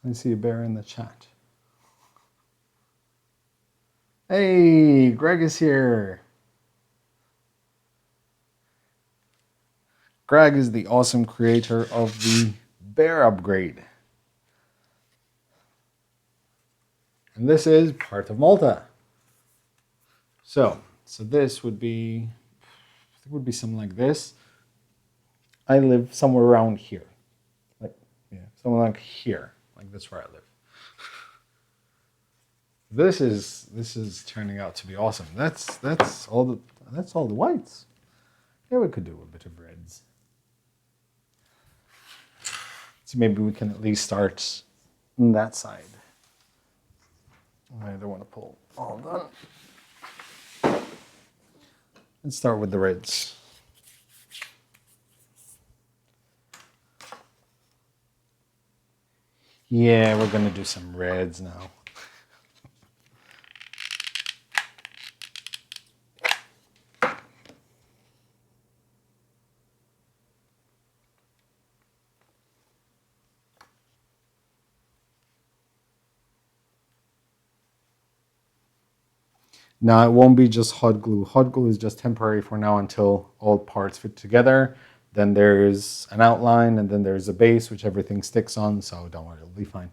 I see a bear in the chat. Hey, Greg is here. Greg is the awesome creator of the bear upgrade. And this is part of Malta. So this would be, I think it would be something like this. I live somewhere around here. Like, yeah, somewhere like here. Like that's where I live. This is turning out to be awesome. That's all the whites. Yeah, we could do a bit of reds. So maybe we can at least start on that side. I don't want to pull all done. Let's start with the reds. Yeah, we're gonna do some reds now. Now, it won't be just hot glue. Hot glue is just temporary for now until all parts fit together. Then there's an outline, and then there's a base, which everything sticks on, so don't worry, it'll be fine.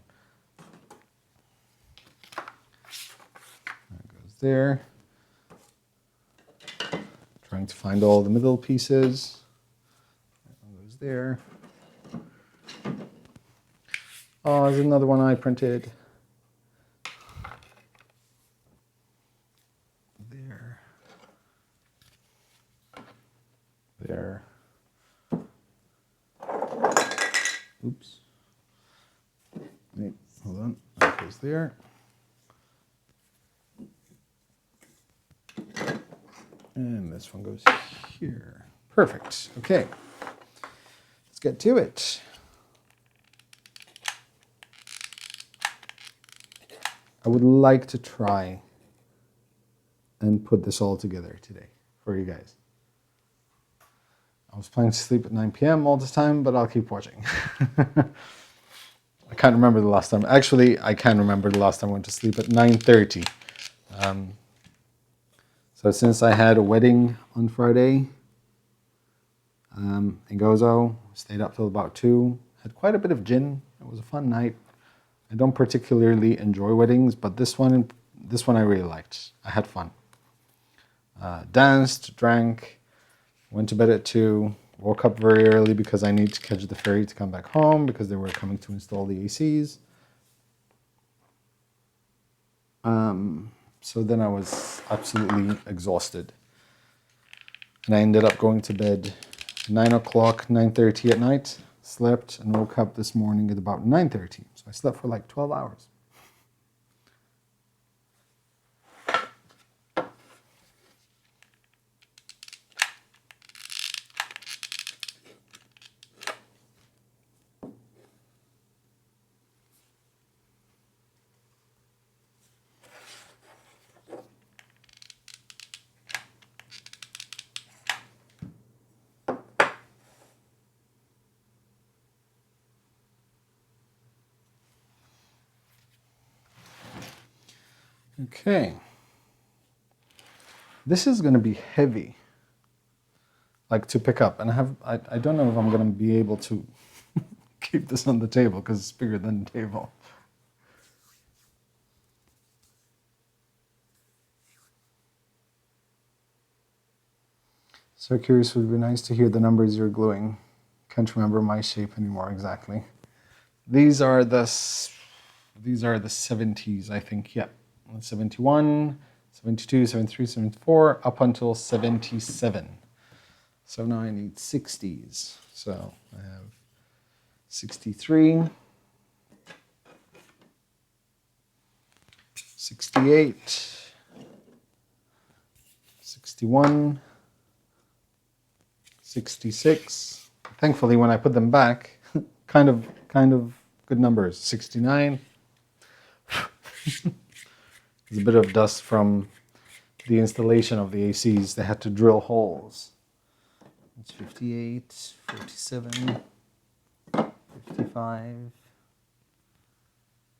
That goes there. Trying to find all the middle pieces. That one goes there. Oh, there's another one I printed. There. Oops. Wait, hold on. That goes there. And this one goes here. Perfect. Okay. Let's get to it. I would like to try and put this all together today for you guys. I was planning to sleep at 9 p.m. all this time, but I'll keep watching. I can't remember the last time. Actually, I can remember the last time I went to sleep at 9:30. So since I had a wedding on Friday in Gozo, stayed up till about 2, had quite a bit of gin. It was a fun night. I don't particularly enjoy weddings, but this one I really liked. I had fun. Danced, drank, went to bed at 2, woke up very early because I need to catch the ferry to come back home because they were coming to install the ACs. So then I was absolutely exhausted. And I ended up going to bed 9 o'clock, 9:30 at night, slept and woke up this morning at about 9:30. So I slept for like 12 hours. Okay. This is going to be heavy, like to pick up. And I don't know if I'm going to be able to keep this on the table because it's bigger than the table. So curious, would be nice to hear the numbers you're gluing. Can't remember my shape anymore exactly. These are the 70s, I think. Yeah, 71, 72, 73, 74, up until 77. So now I need 60s. So I have 63, 68, 61, 66. Thankfully, when I put them back, kind of good numbers. 69. There's a bit of dust from the installation of the ACs. They had to drill holes. It's 58, 47, 55.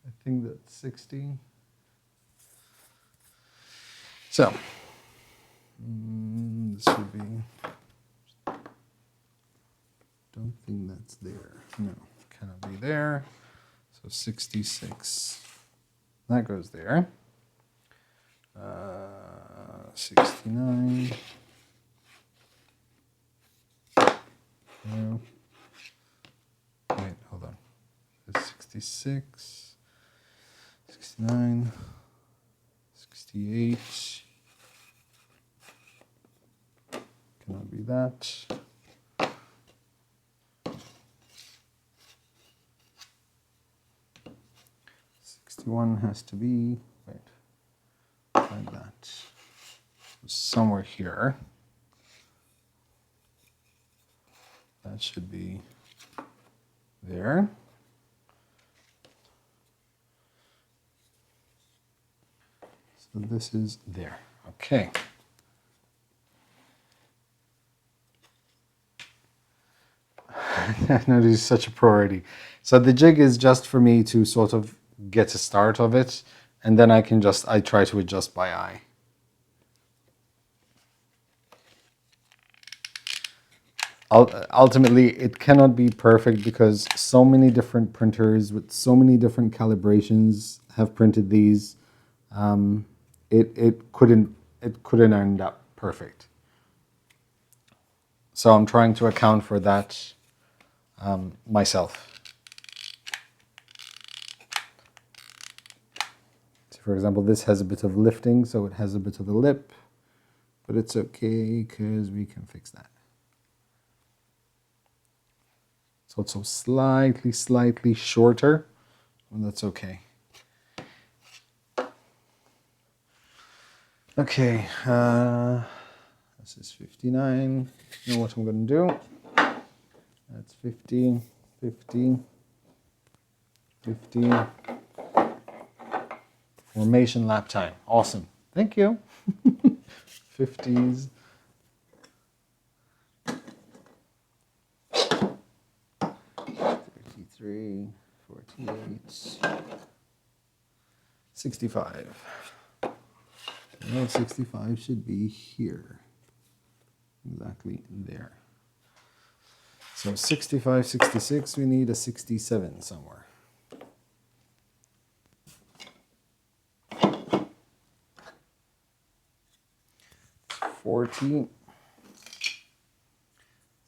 I think that's 60. So, this would be, don't think that's there. No, cannot be there. So 66, that goes there. 69. No. Wait, hold on. It's 66, 69, 68. Cannot be that. One has to be, wait, like that. Somewhere here. That should be there. So this is there. Okay. No, this is such a priority. So the jig is just for me to sort of get a start of it, and then I try to adjust by eye. Ultimately, it cannot be perfect because so many different printers with so many different calibrations have printed these. It couldn't end up perfect. So I'm trying to account for that myself. So for example, this has a bit of lifting, so it has a bit of a lip, but it's okay because we can fix that. It's also slightly shorter, and that's okay. Okay, this is 59. You know what I'm going to do? That's 50, 50, 50. Formation lap time. Awesome. Thank you. 50s. 33, 48, 65. Well, 65 should be here. Exactly there. So 65, 66, we need a 67 somewhere. 40,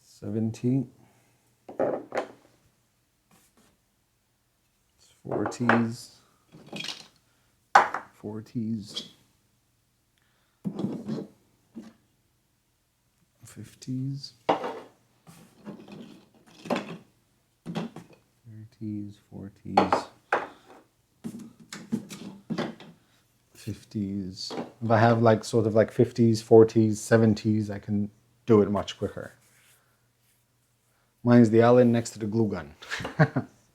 70, 40s, 40s, 50s, 30s, 40s, 50s. If I have like sort of like 50s, 40s, 70s, I can do it much quicker. Mine's the Allen next to the glue gun.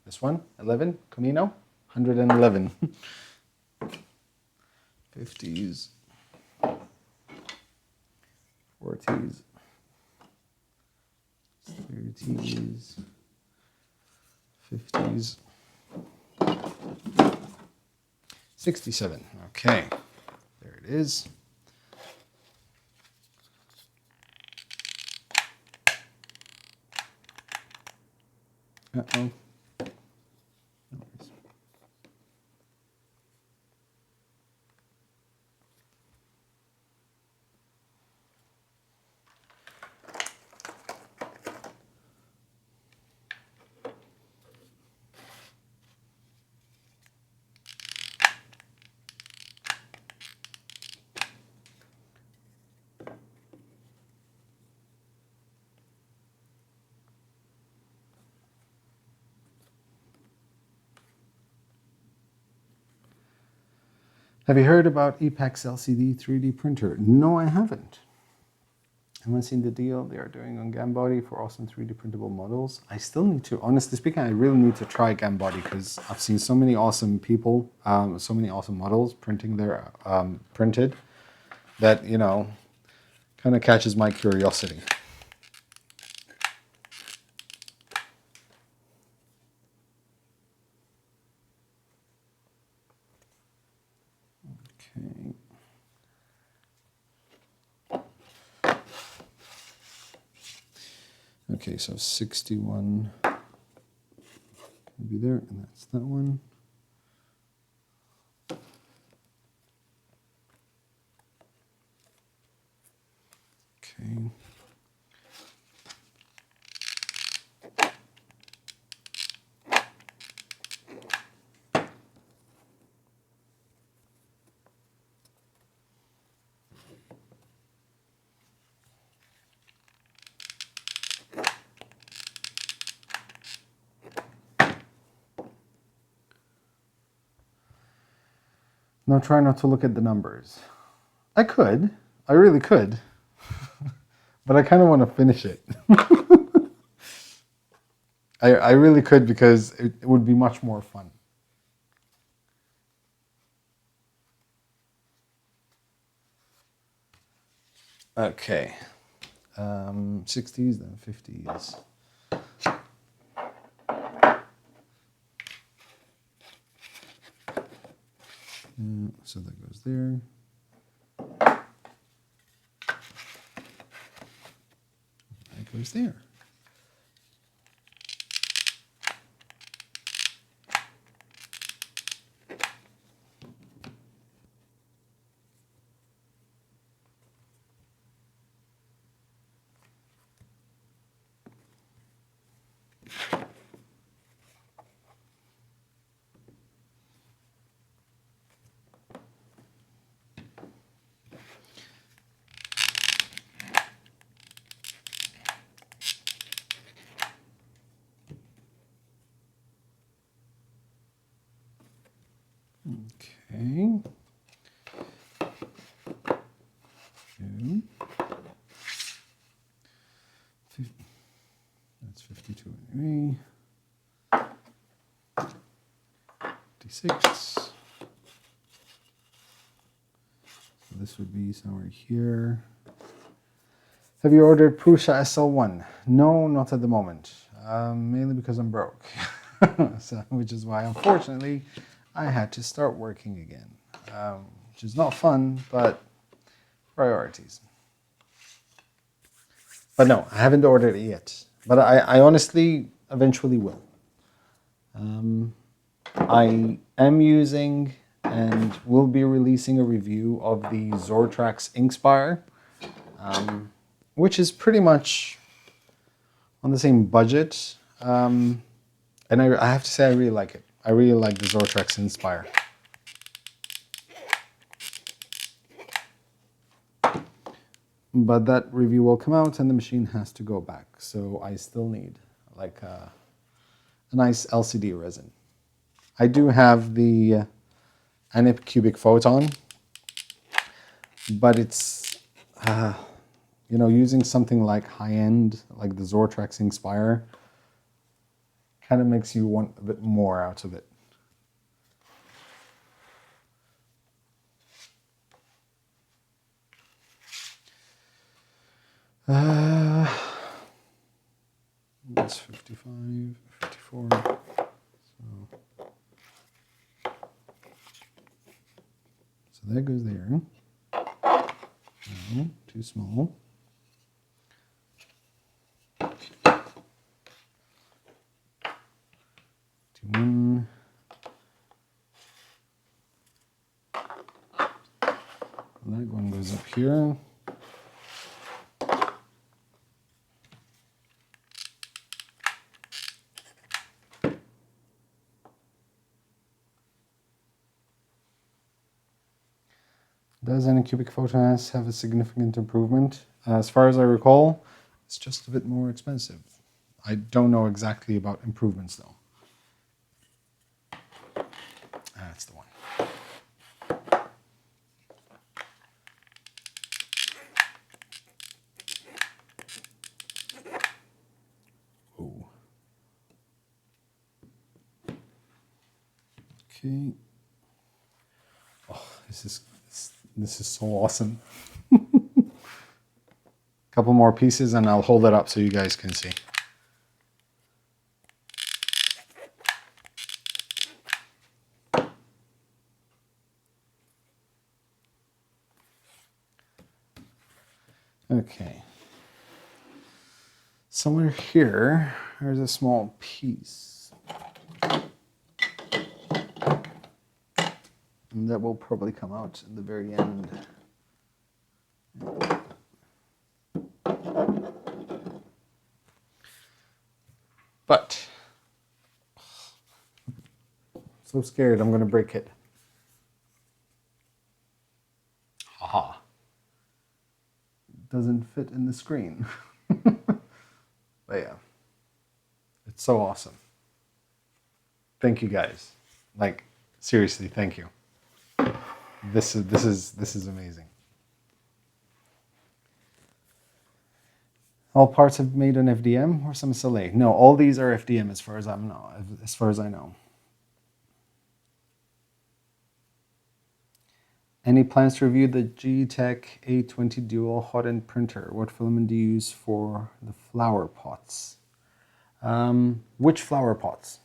This one, 11, Camino, 111. 50s, 40s, 30s, 50s, 67. Okay, there it is. Uh-oh. No worries. Have you heard about Epax LCD 3D printer? No, I haven't. I haven't seen the deal they are doing on Gambody for awesome 3D printable models. I still need to, honestly speaking, I really need to try Gambody because I've seen so many awesome people, so many awesome models printing their printed that, you know, kind of catches my curiosity. Okay. Okay, so 61 can be there, and that's that one. Okay. Now try not to look at the numbers. I could. I really could. But I kind of want to finish it. I really could because it would be much more fun. Okay. 60s, then 50s. So that goes there. That goes there. Okay. Two. That's 52 anyway. 56. So this would be somewhere here. Have you ordered Prusa SL1? No, not at the moment. Mainly because I'm broke. So, which is why, unfortunately, I had to start working again. Which is not fun, but priorities. But no, I haven't ordered it yet. But I honestly eventually will. I am using and will be releasing a review of the Zortrax Inspire, which is pretty much on the same budget. And I have to say I really like it. I really like the Zortrax Inspire. But that review will come out and the machine has to go back. So I still need like a nice LCD resin. I do have the Anip Cubic Photon, but it's, you know, using something like high-end, like the Zortrax Inspire, kind of makes you want a bit more out of it. That's 55, 54. So that goes there. No, too small. That one goes up here. Does any cubic photon have a significant improvement? As far as I recall, it's just a bit more expensive. I don't know exactly about improvements though. That's the one. Oh. Okay. Oh, this is so awesome. Couple more pieces and I'll hold it up so you guys can see. Okay. Somewhere here, there's a small piece. And that will probably come out in the very end. But, so scared I'm going to break it. Haha. Doesn't fit in the screen. But yeah, it's so awesome. Thank you guys. Like, seriously, thank you. This is amazing. All parts have made an FDM or some SLA? No, all these are FDM as far as I know. Any plans to review the G-Tech A20 Dual hot end printer? What filament do you use for the flower pots? Which flower pots?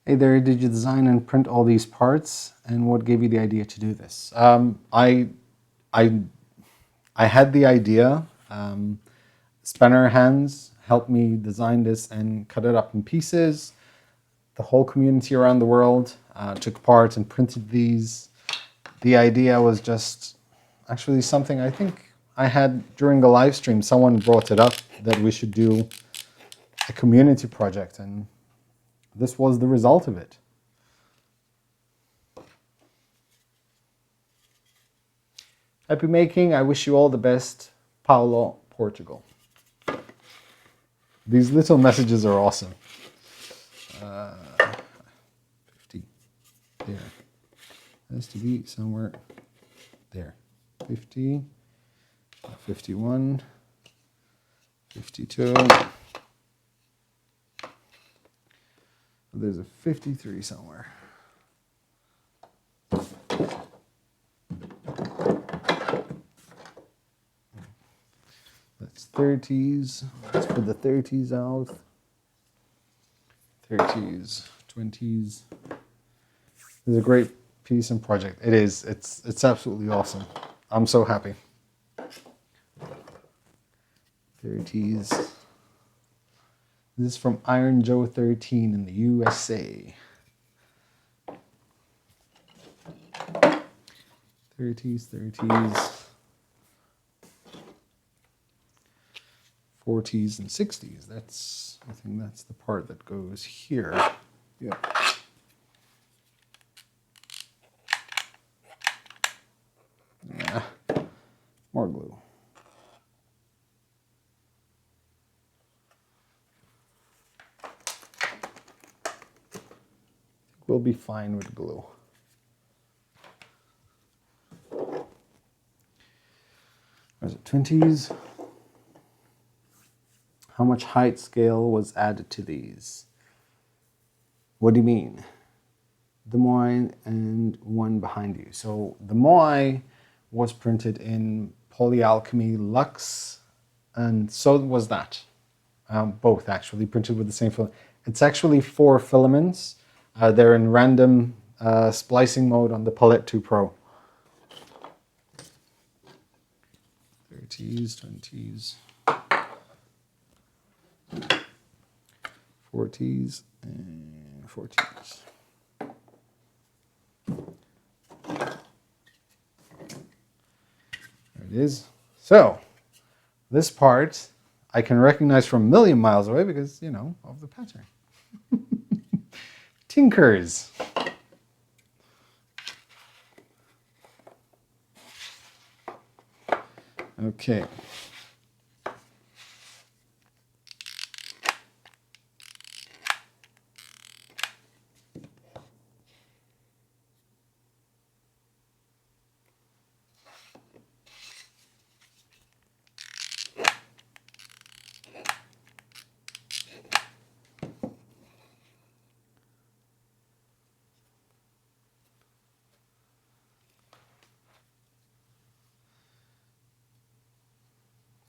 Hey there, did you design and print all these parts? And what gave you the idea to do this? I had the idea. Spanner Hands helped me design this and cut it up in pieces. The whole community around the world took part and printed these. The idea was just actually something I think I had during the live stream. Someone brought it up that we should do a community project, and this was the result of it. Happy making. I wish you all the best. Paulo, Portugal. These little messages are awesome. 50. There. Has to be somewhere there. 50. 51. 52. There's a 53 somewhere. That's 30s. Let's put the 30s out. 30s, 20s. This is a great piece and project. It is. It's absolutely awesome. I'm so happy. 30s. This is from Iron Joe 13 in the USA. 30s, 30s. 40s and 60s. I think that's the part that goes here. Yep. Yeah. More glue. We'll be fine with glue. Was it 20s? How much height scale was added to these? What do you mean? The Moai and one behind you. So the Moai was printed in Polyalchemy Lux, and so was that. Both actually printed with the same filament. It's actually 4 filaments. They're in random splicing mode on the Palette 2 Pro. 30s, 20s, 40s, and 40s. it is. So this part I can recognize from a million miles away because, you know, of the pattern. Tinkers. Okay.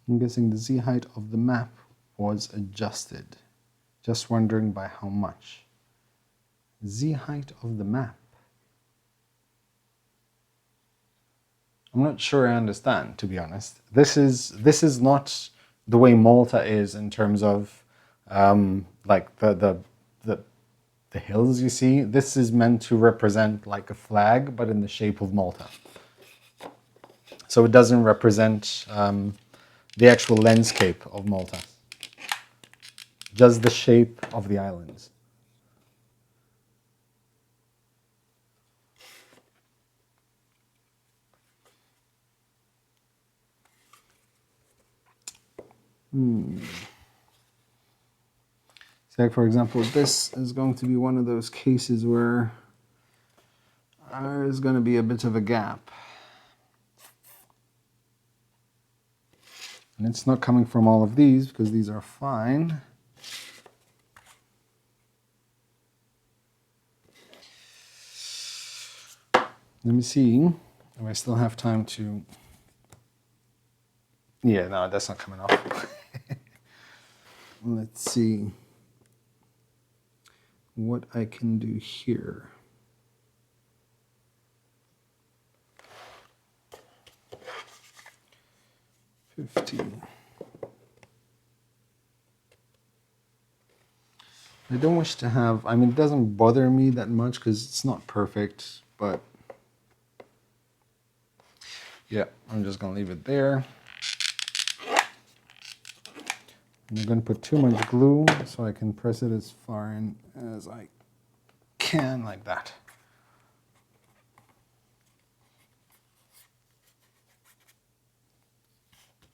I'm guessing the Z height of the map was adjusted. Just wondering by how much. Z height of the map. I'm not sure I understand, to be honest. This is not the way Malta is in terms of like the hills you see. This is meant to represent like a flag, but in the shape of Malta. So it doesn't represent the actual landscape of Malta, just the shape of the islands. So, for example, this is going to be one of those cases where there's going to be a bit of a gap. And it's not coming from all of these because these are fine. Let me see if I still have time to... Yeah, no, that's not coming off. Let's see what I can do here. $15. I don't wish to have, I mean, it doesn't bother me that much because it's not perfect, but yeah, I'm just going to leave it there. I'm going to put too much glue so I can press it as far in as I can, like that.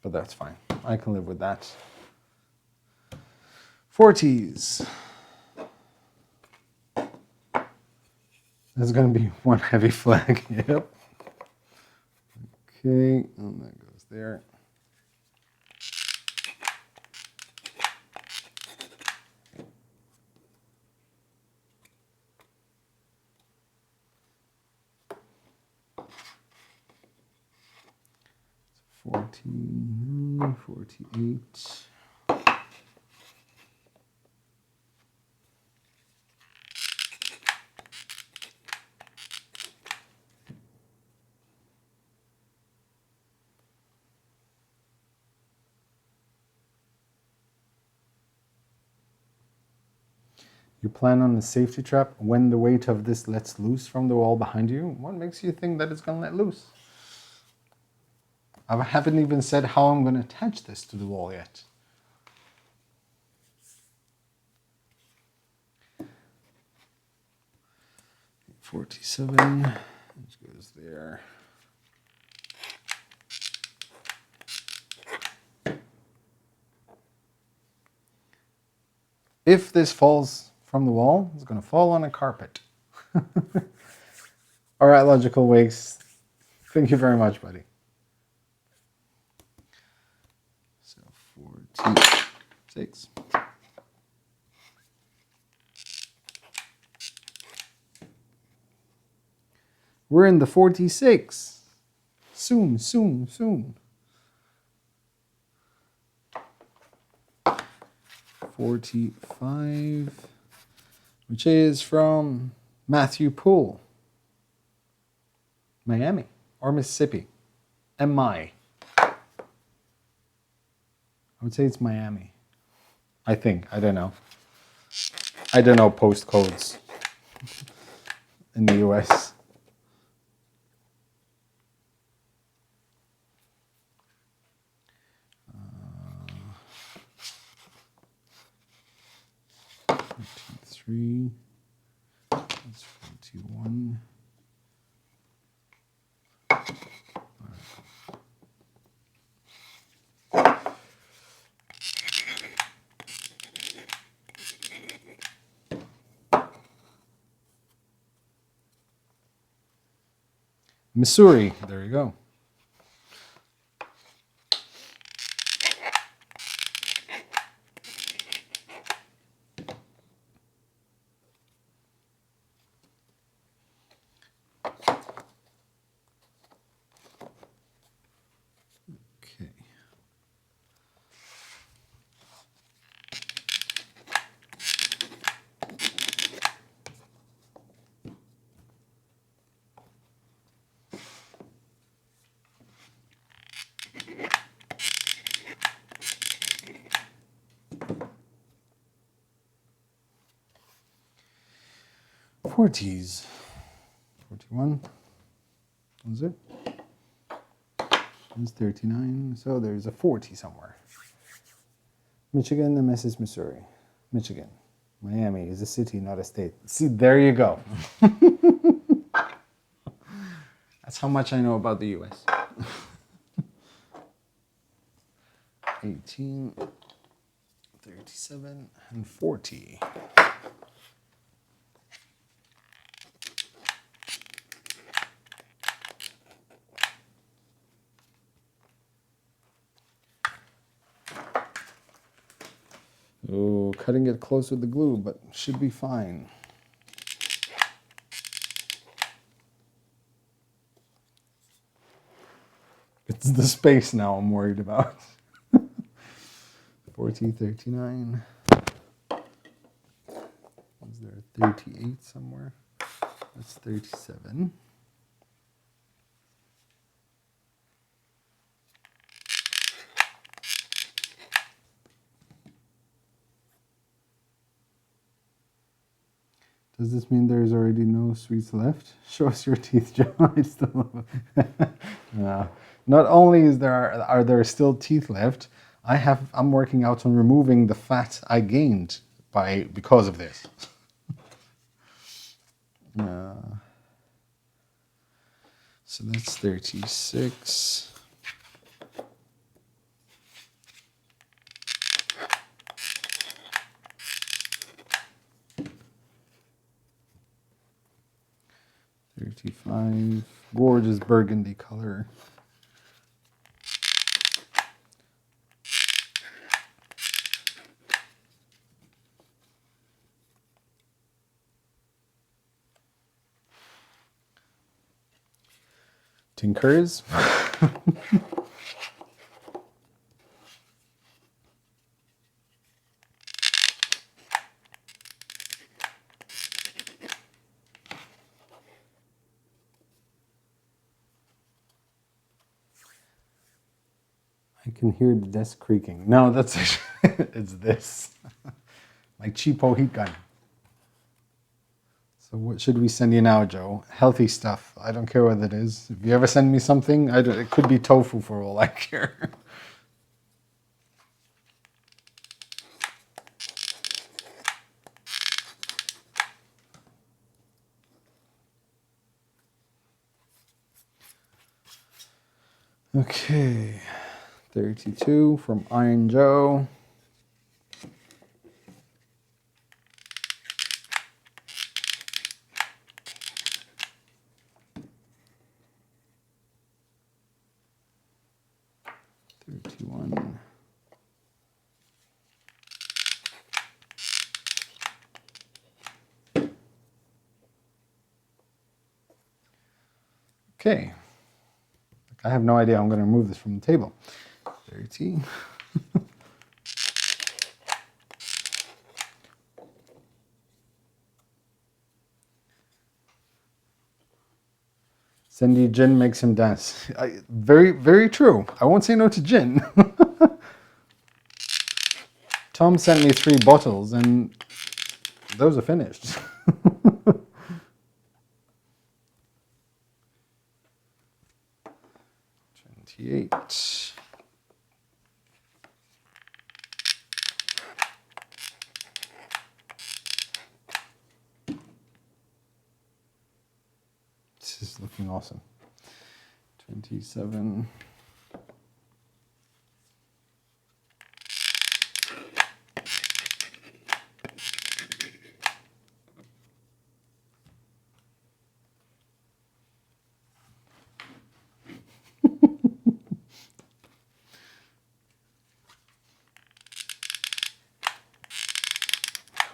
But that's fine. I can live with that. 40s. There's going to be one heavy flag. Yep. Okay, and that goes there. $14, $48. You plan on a safety trap when the weight of this lets loose from the wall behind you? What makes you think that it's going to let loose? I haven't even said how I'm going to attach this to the wall yet. $47, which goes there. If this falls from the wall, it's going to fall on a carpet. All right, Logical Wakes. Thank you very much, buddy. So 46. We're in the 46. Soon, soon, soon. 45, which is from Matthew Poole. Miami or Mississippi. MI. I would say it's Miami. I think. I don't know. I don't know postcodes in the US. 39. Missouri, there you go. Okay. Forties. 41. Was it? It's 39. So there's a 40 somewhere. Michigan, the Mrs. Missouri. Michigan. Miami is a city, not a state. See, there you go. That's how much I know about the US. 18, 37, and 40. Oh, cutting it close with the glue, but should be fine. It's the space now I'm worried about. 40, 39. Is there a 38 somewhere? That's 37. Does this mean there's already no sweets left? Show us your teeth, Joe. I still love it. No. Not only are there still teeth left, I'm working out on removing the fat I gained because of this. So that's 36. $35. Gorgeous burgundy color. Tinkers. I can hear the desk creaking. No, that's it. It's this. My cheapo heat gun. So what should we send you now, Joe? Healthy stuff. I don't care what it is. If you ever send me something, it could be tofu for all I care. Okay. 32 from Iron Joe. Okay. I have no idea. I'm going to remove this from the table. 30. Cindy, gin makes him dance. Very, very true. I won't say no to gin. Tom sent me 3 bottles and those are finished. 28. This is looking awesome. 27.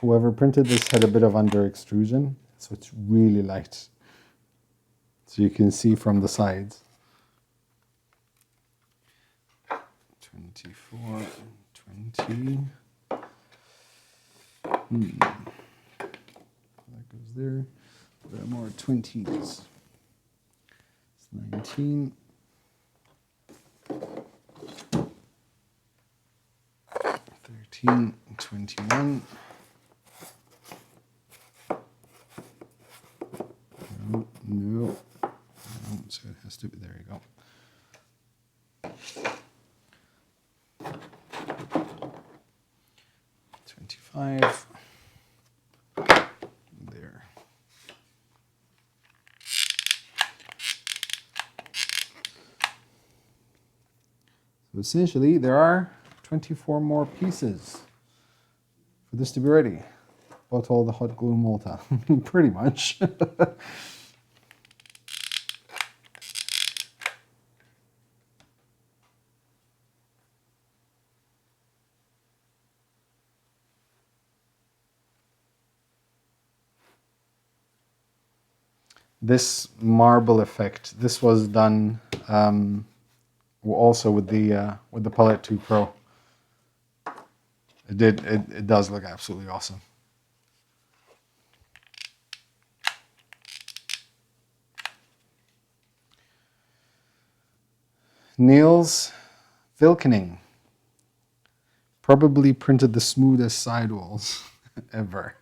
Whoever printed this had a bit of under extrusion, so it's really light. So you can see from the sides. 24, 20. That goes there. There are more 20s. It's 19. 13, 21. No. So it has to be, there you go. 25. There. So essentially, there are 24 more pieces for this to be ready. About all the hot glue Malta, pretty much. This marble effect, this was done also with the Palette 2 Pro. It does look absolutely awesome. Niels Vilkening probably printed the smoothest sidewalls ever.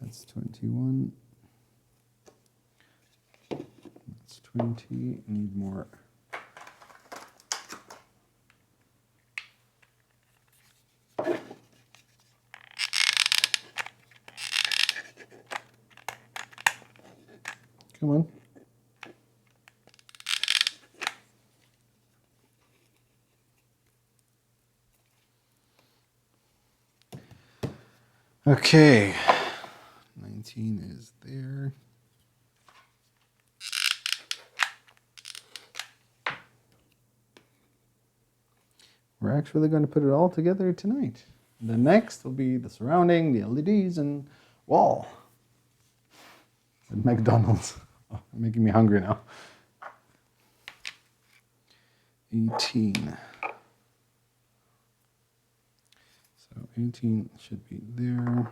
That's 21. That's 20. Need more. Come on. Okay. 19 is there. We're actually going to put it all together tonight. The next will be the surrounding, the LEDs, and wall. At McDonald's. Oh, making me hungry now. 18. So 18 should be there.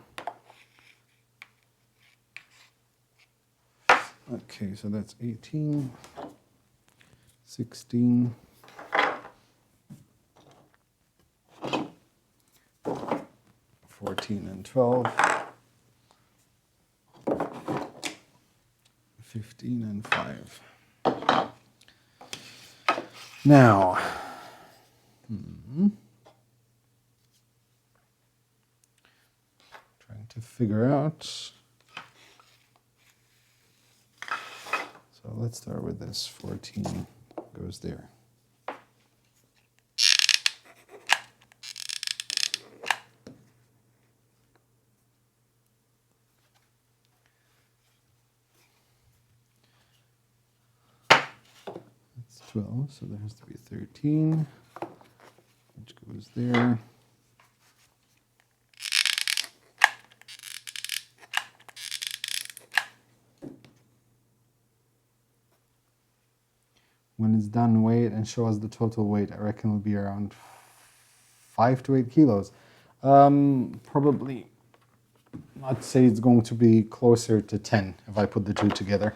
Okay, so that's 18, 16, 14 and 12, 15 and 5. Now, trying to figure out. So let's start with this. 14 goes there. That's 12, so there has to be 13, which goes there. When it's done, weigh it and show us the total weight. I reckon it'll be around 5 to 8 kilos. Probably, I'd say it's going to be closer to 10 if I put the two together.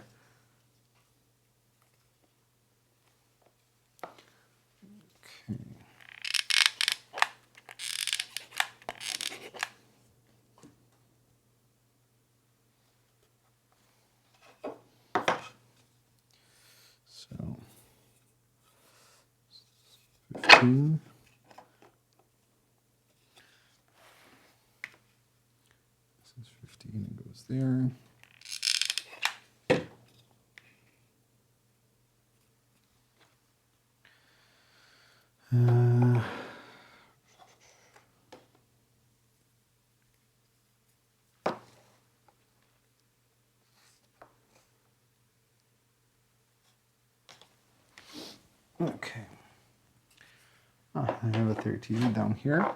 Okay. So 15. This is 15, it goes there. Okay. I have a 13 down here.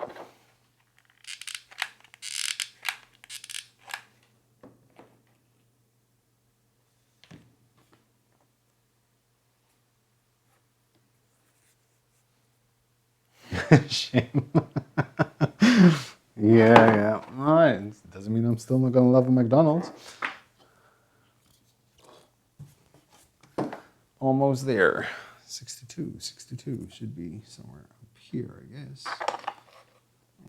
Shame. Yeah. All right. Doesn't mean I'm still not gonna love a McDonald's. Almost there. 62 should be somewhere up here, I guess.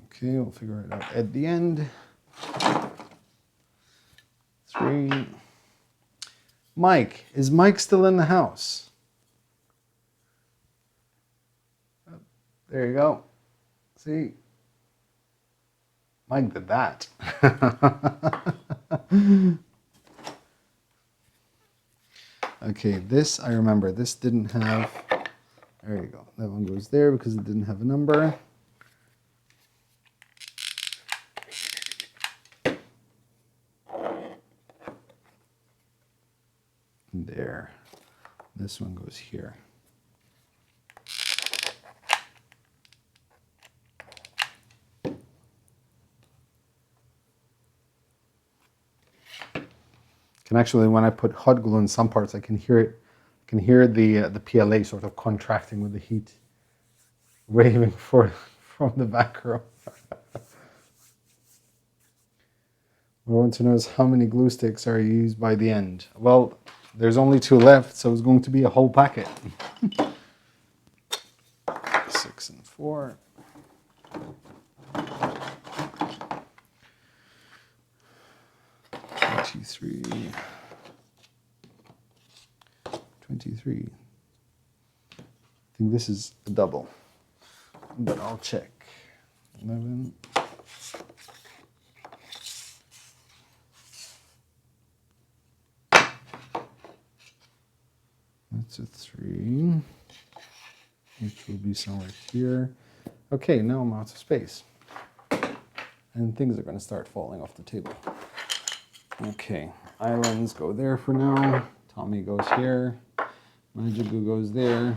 Okay, we'll figure it out at the end. 3. Mike, is Mike still in the house? Oh, there you go. See? Mike did that. Okay, this I remember. This didn't have, there you go. That one goes there because it didn't have a number. And there. This one goes here. Can actually, when I put hot glue in some parts, I can hear it. I can hear the PLA sort of contracting with the heat, waving from the back row. What I want to know is how many glue sticks are used by the end. Well, there's only 2 left, so it's going to be a whole packet. 6 and 4. 23. 23. I think this is a double, but I'll check. 11. That's a 3, which will be somewhere here. Okay, now I'm out of space. And things are going to start falling off the table. Okay, islands go there for now. Tommy goes here. Magic glue goes there.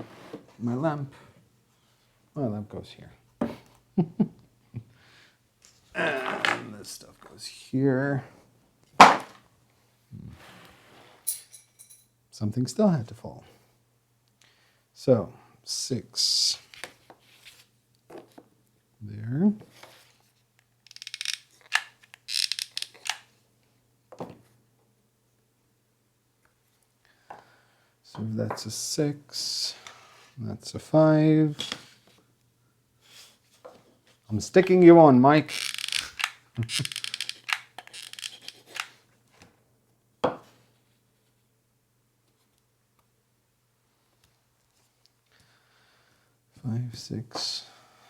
My lamp goes here. And this stuff goes here. Something still had to fall. So 6 there. So if that's a 6, that's a 5. I'm sticking you on, Mike. Five, 6,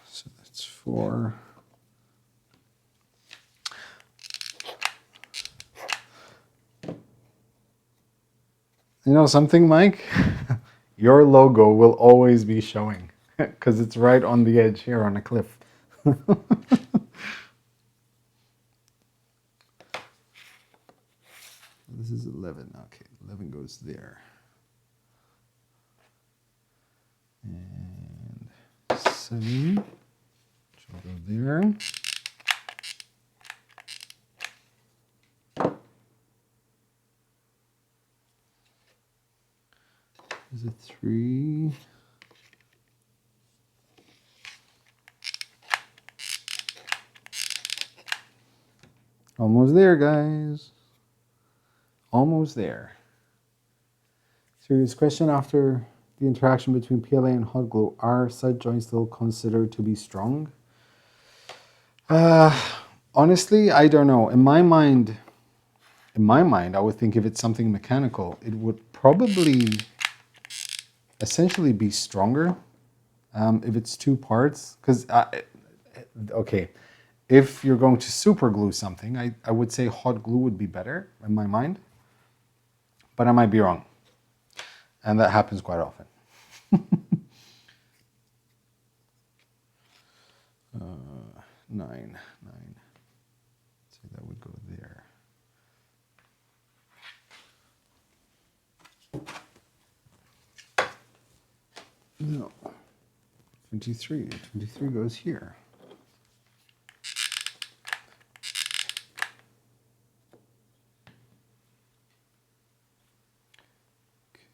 so that's 4. You know something, Mike? Your logo will always be showing because it's right on the edge here on a cliff. This is 11. Okay, 11 goes there. And 7, which will go there. Is it 3? Almost there, guys. Almost there. Serious question. After the interaction between PLA and hot glue, are side joints still considered to be strong? Honestly, I don't know. In my mind, I would think if it's something mechanical, it would probably essentially be stronger If it's two parts, because, okay, if you're going to super glue something, I would say hot glue would be better in my mind, but I might be wrong. And that happens quite often. 9. So that would go there. No. 23. 23 goes here.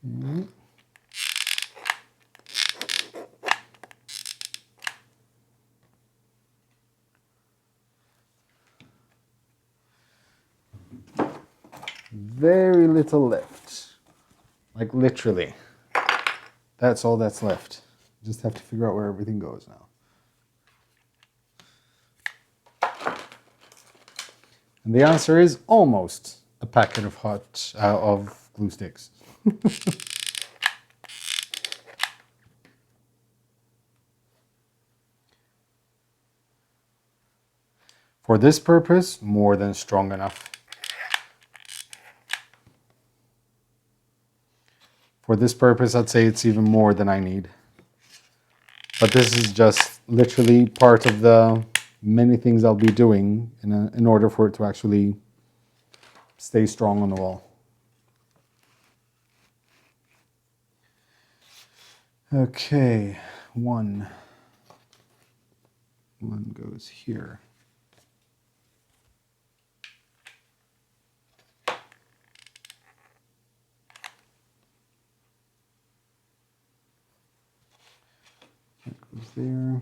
Okay. Very little left. Like literally. That's all that's left. Just have to figure out where everything goes now. And the answer is almost a packet of of glue sticks. For this purpose, more than strong enough. For this purpose, I'd say it's even more than I need. But this is just literally part of the many things I'll be doing in order for it to actually stay strong on the wall. Okay, one goes here. There.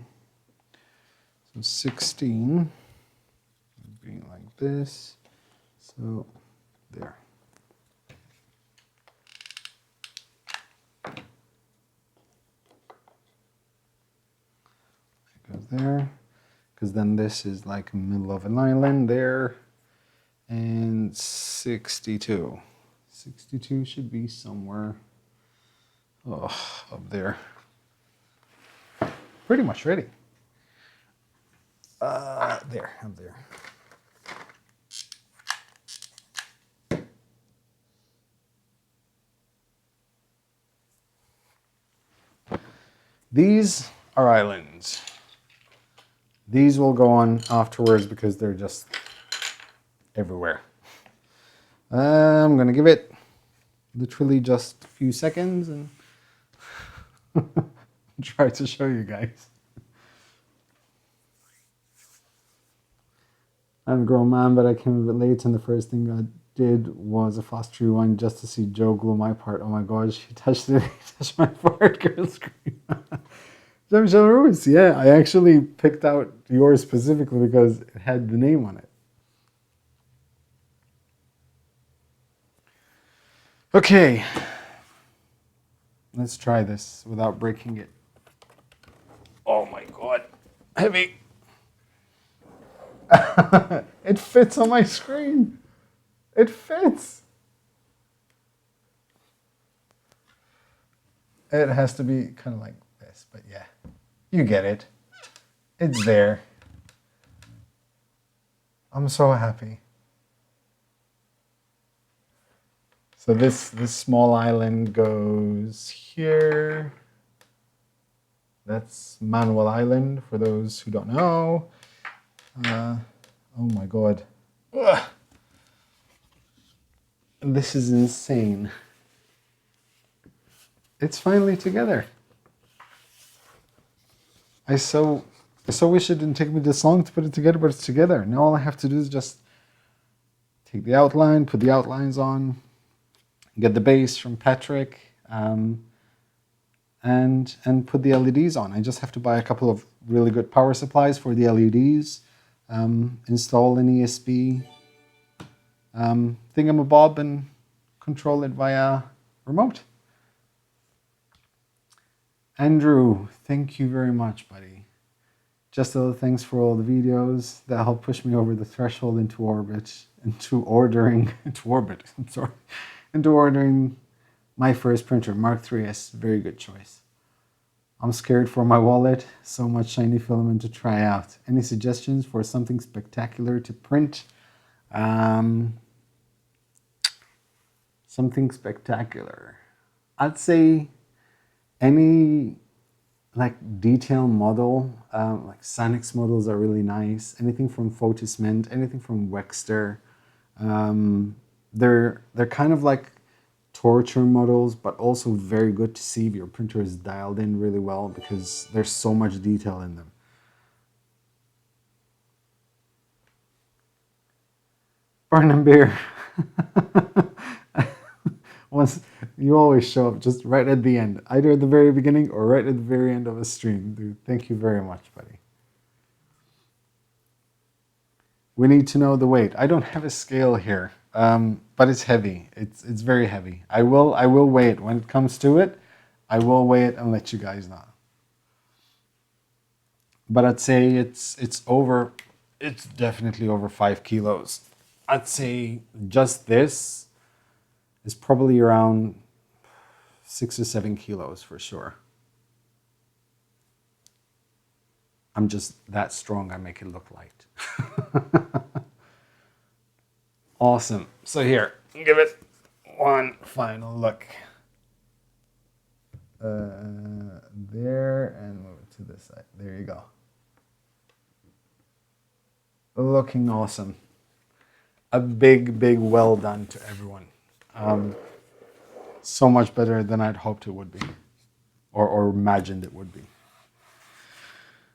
So 16 would be like this. So there. It goes there. Because then this is like middle of an island there. And 62. 62 should be somewhere up there. Pretty much ready. There, up there. These are islands. These will go on afterwards because they're just everywhere. I'm gonna give it literally just a few seconds and try to show you guys. I'm a grown man, but I came a bit late, and the first thing I did was a fast rewind just to see Joe glue my part. Oh my gosh, he touched it. He touched my part, girl scream. Jean-Michel Ruiz, yeah, I actually picked out yours specifically because it had the name on it. Okay, let's try this without breaking it. Oh my god, heavy. It fits on my screen. It fits. It has to be kind of like this, but yeah, you get it. It's there. I'm so happy. So this small island goes here. That's Manuel Island, for those who don't know. Oh my god. Ugh. This is insane. It's finally together. I so wish it didn't take me this long to put it together, but it's together. Now all I have to do is just take the outline, put the outlines on, get the base from Patrick, and put the LEDs on. I just have to buy a couple of really good power supplies for the LEDs, install an ESP thingamabob, and control it via remote. Andrew, thank you very much, buddy. Just a little thanks for all the videos that helped push me over the threshold into ordering my first printer, Mark 3S. Very good choice. I'm scared for my wallet. So much shiny filament to try out. Any suggestions for something spectacular to print? Something spectacular. I'd say any like detail model, like Sanix models are really nice. Anything from Photismint, anything from Wexter. They're kind of like torture models, but also very good to see if your printer is dialed in really well because there's so much detail in them. Burn and beer. Once you always show up just right at the end, either at the very beginning or right at the very end of a stream, dude. Thank you very much, buddy. We need to know the weight. I don't have a scale here, but it's heavy. It's very heavy. I will weigh it when it comes to it. I will weigh it and let you guys know. But I'd say it's definitely over 5 kilos. I'd say just this is probably around 6 or 7 kilos for sure. I'm just that strong, I make it look light. Awesome. So here, give it one final look. There, and move it to this side. There you go. Looking awesome. A big well done to everyone. So much better than I'd hoped it would be, or imagined it would be.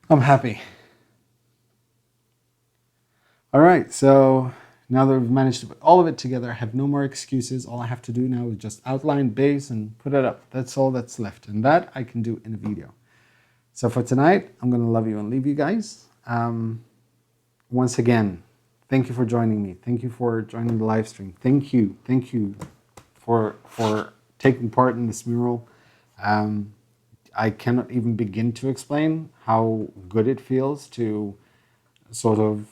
I'm happy. All right, so now that we've managed to put all of it together, I have no more excuses. All I have to do now is just outline base and put it up. That's all that's left, and that I can do in a video. So for tonight, I'm gonna love you and leave you guys. Once again, thank you for joining me. Thank you for joining the live stream. Thank you for taking part in this mural. I cannot even begin to explain how good it feels to sort of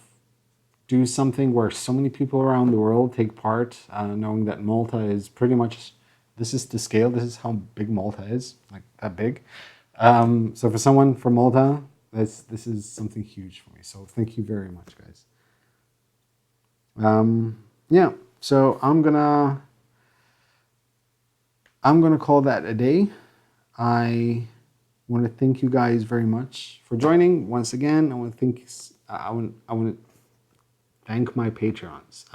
do something where so many people around the world take part, knowing that Malta is pretty much, this is the scale, this is how big Malta is, like that big. So for someone from Malta, this is something huge for me. So thank you very much, guys. Yeah, so I'm gonna call that a day. I want to thank you guys very much for joining once again. I want to thank my Patreons.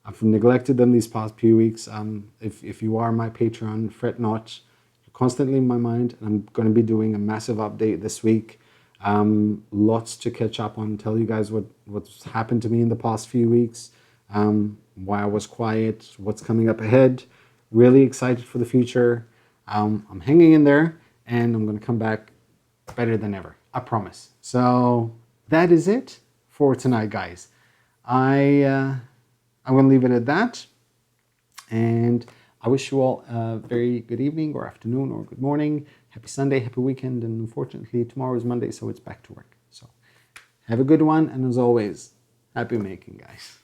I've neglected them these past few weeks. If you are my Patreon, fret not. You're constantly in my mind, and I'm going to be doing a massive update this week. Lots to catch up on. Tell you guys what's happened to me in the past few weeks. Why I was quiet. What's coming up ahead. Really excited for the future. I'm hanging in there, and I'm going to come back better than ever. I promise. So that is it for tonight, guys. I'm going to leave it at that. And I wish you all a very good evening or afternoon or good morning. Happy Sunday, happy weekend. And unfortunately, tomorrow is Monday, so it's back to work. So have a good one. And as always, happy making, guys.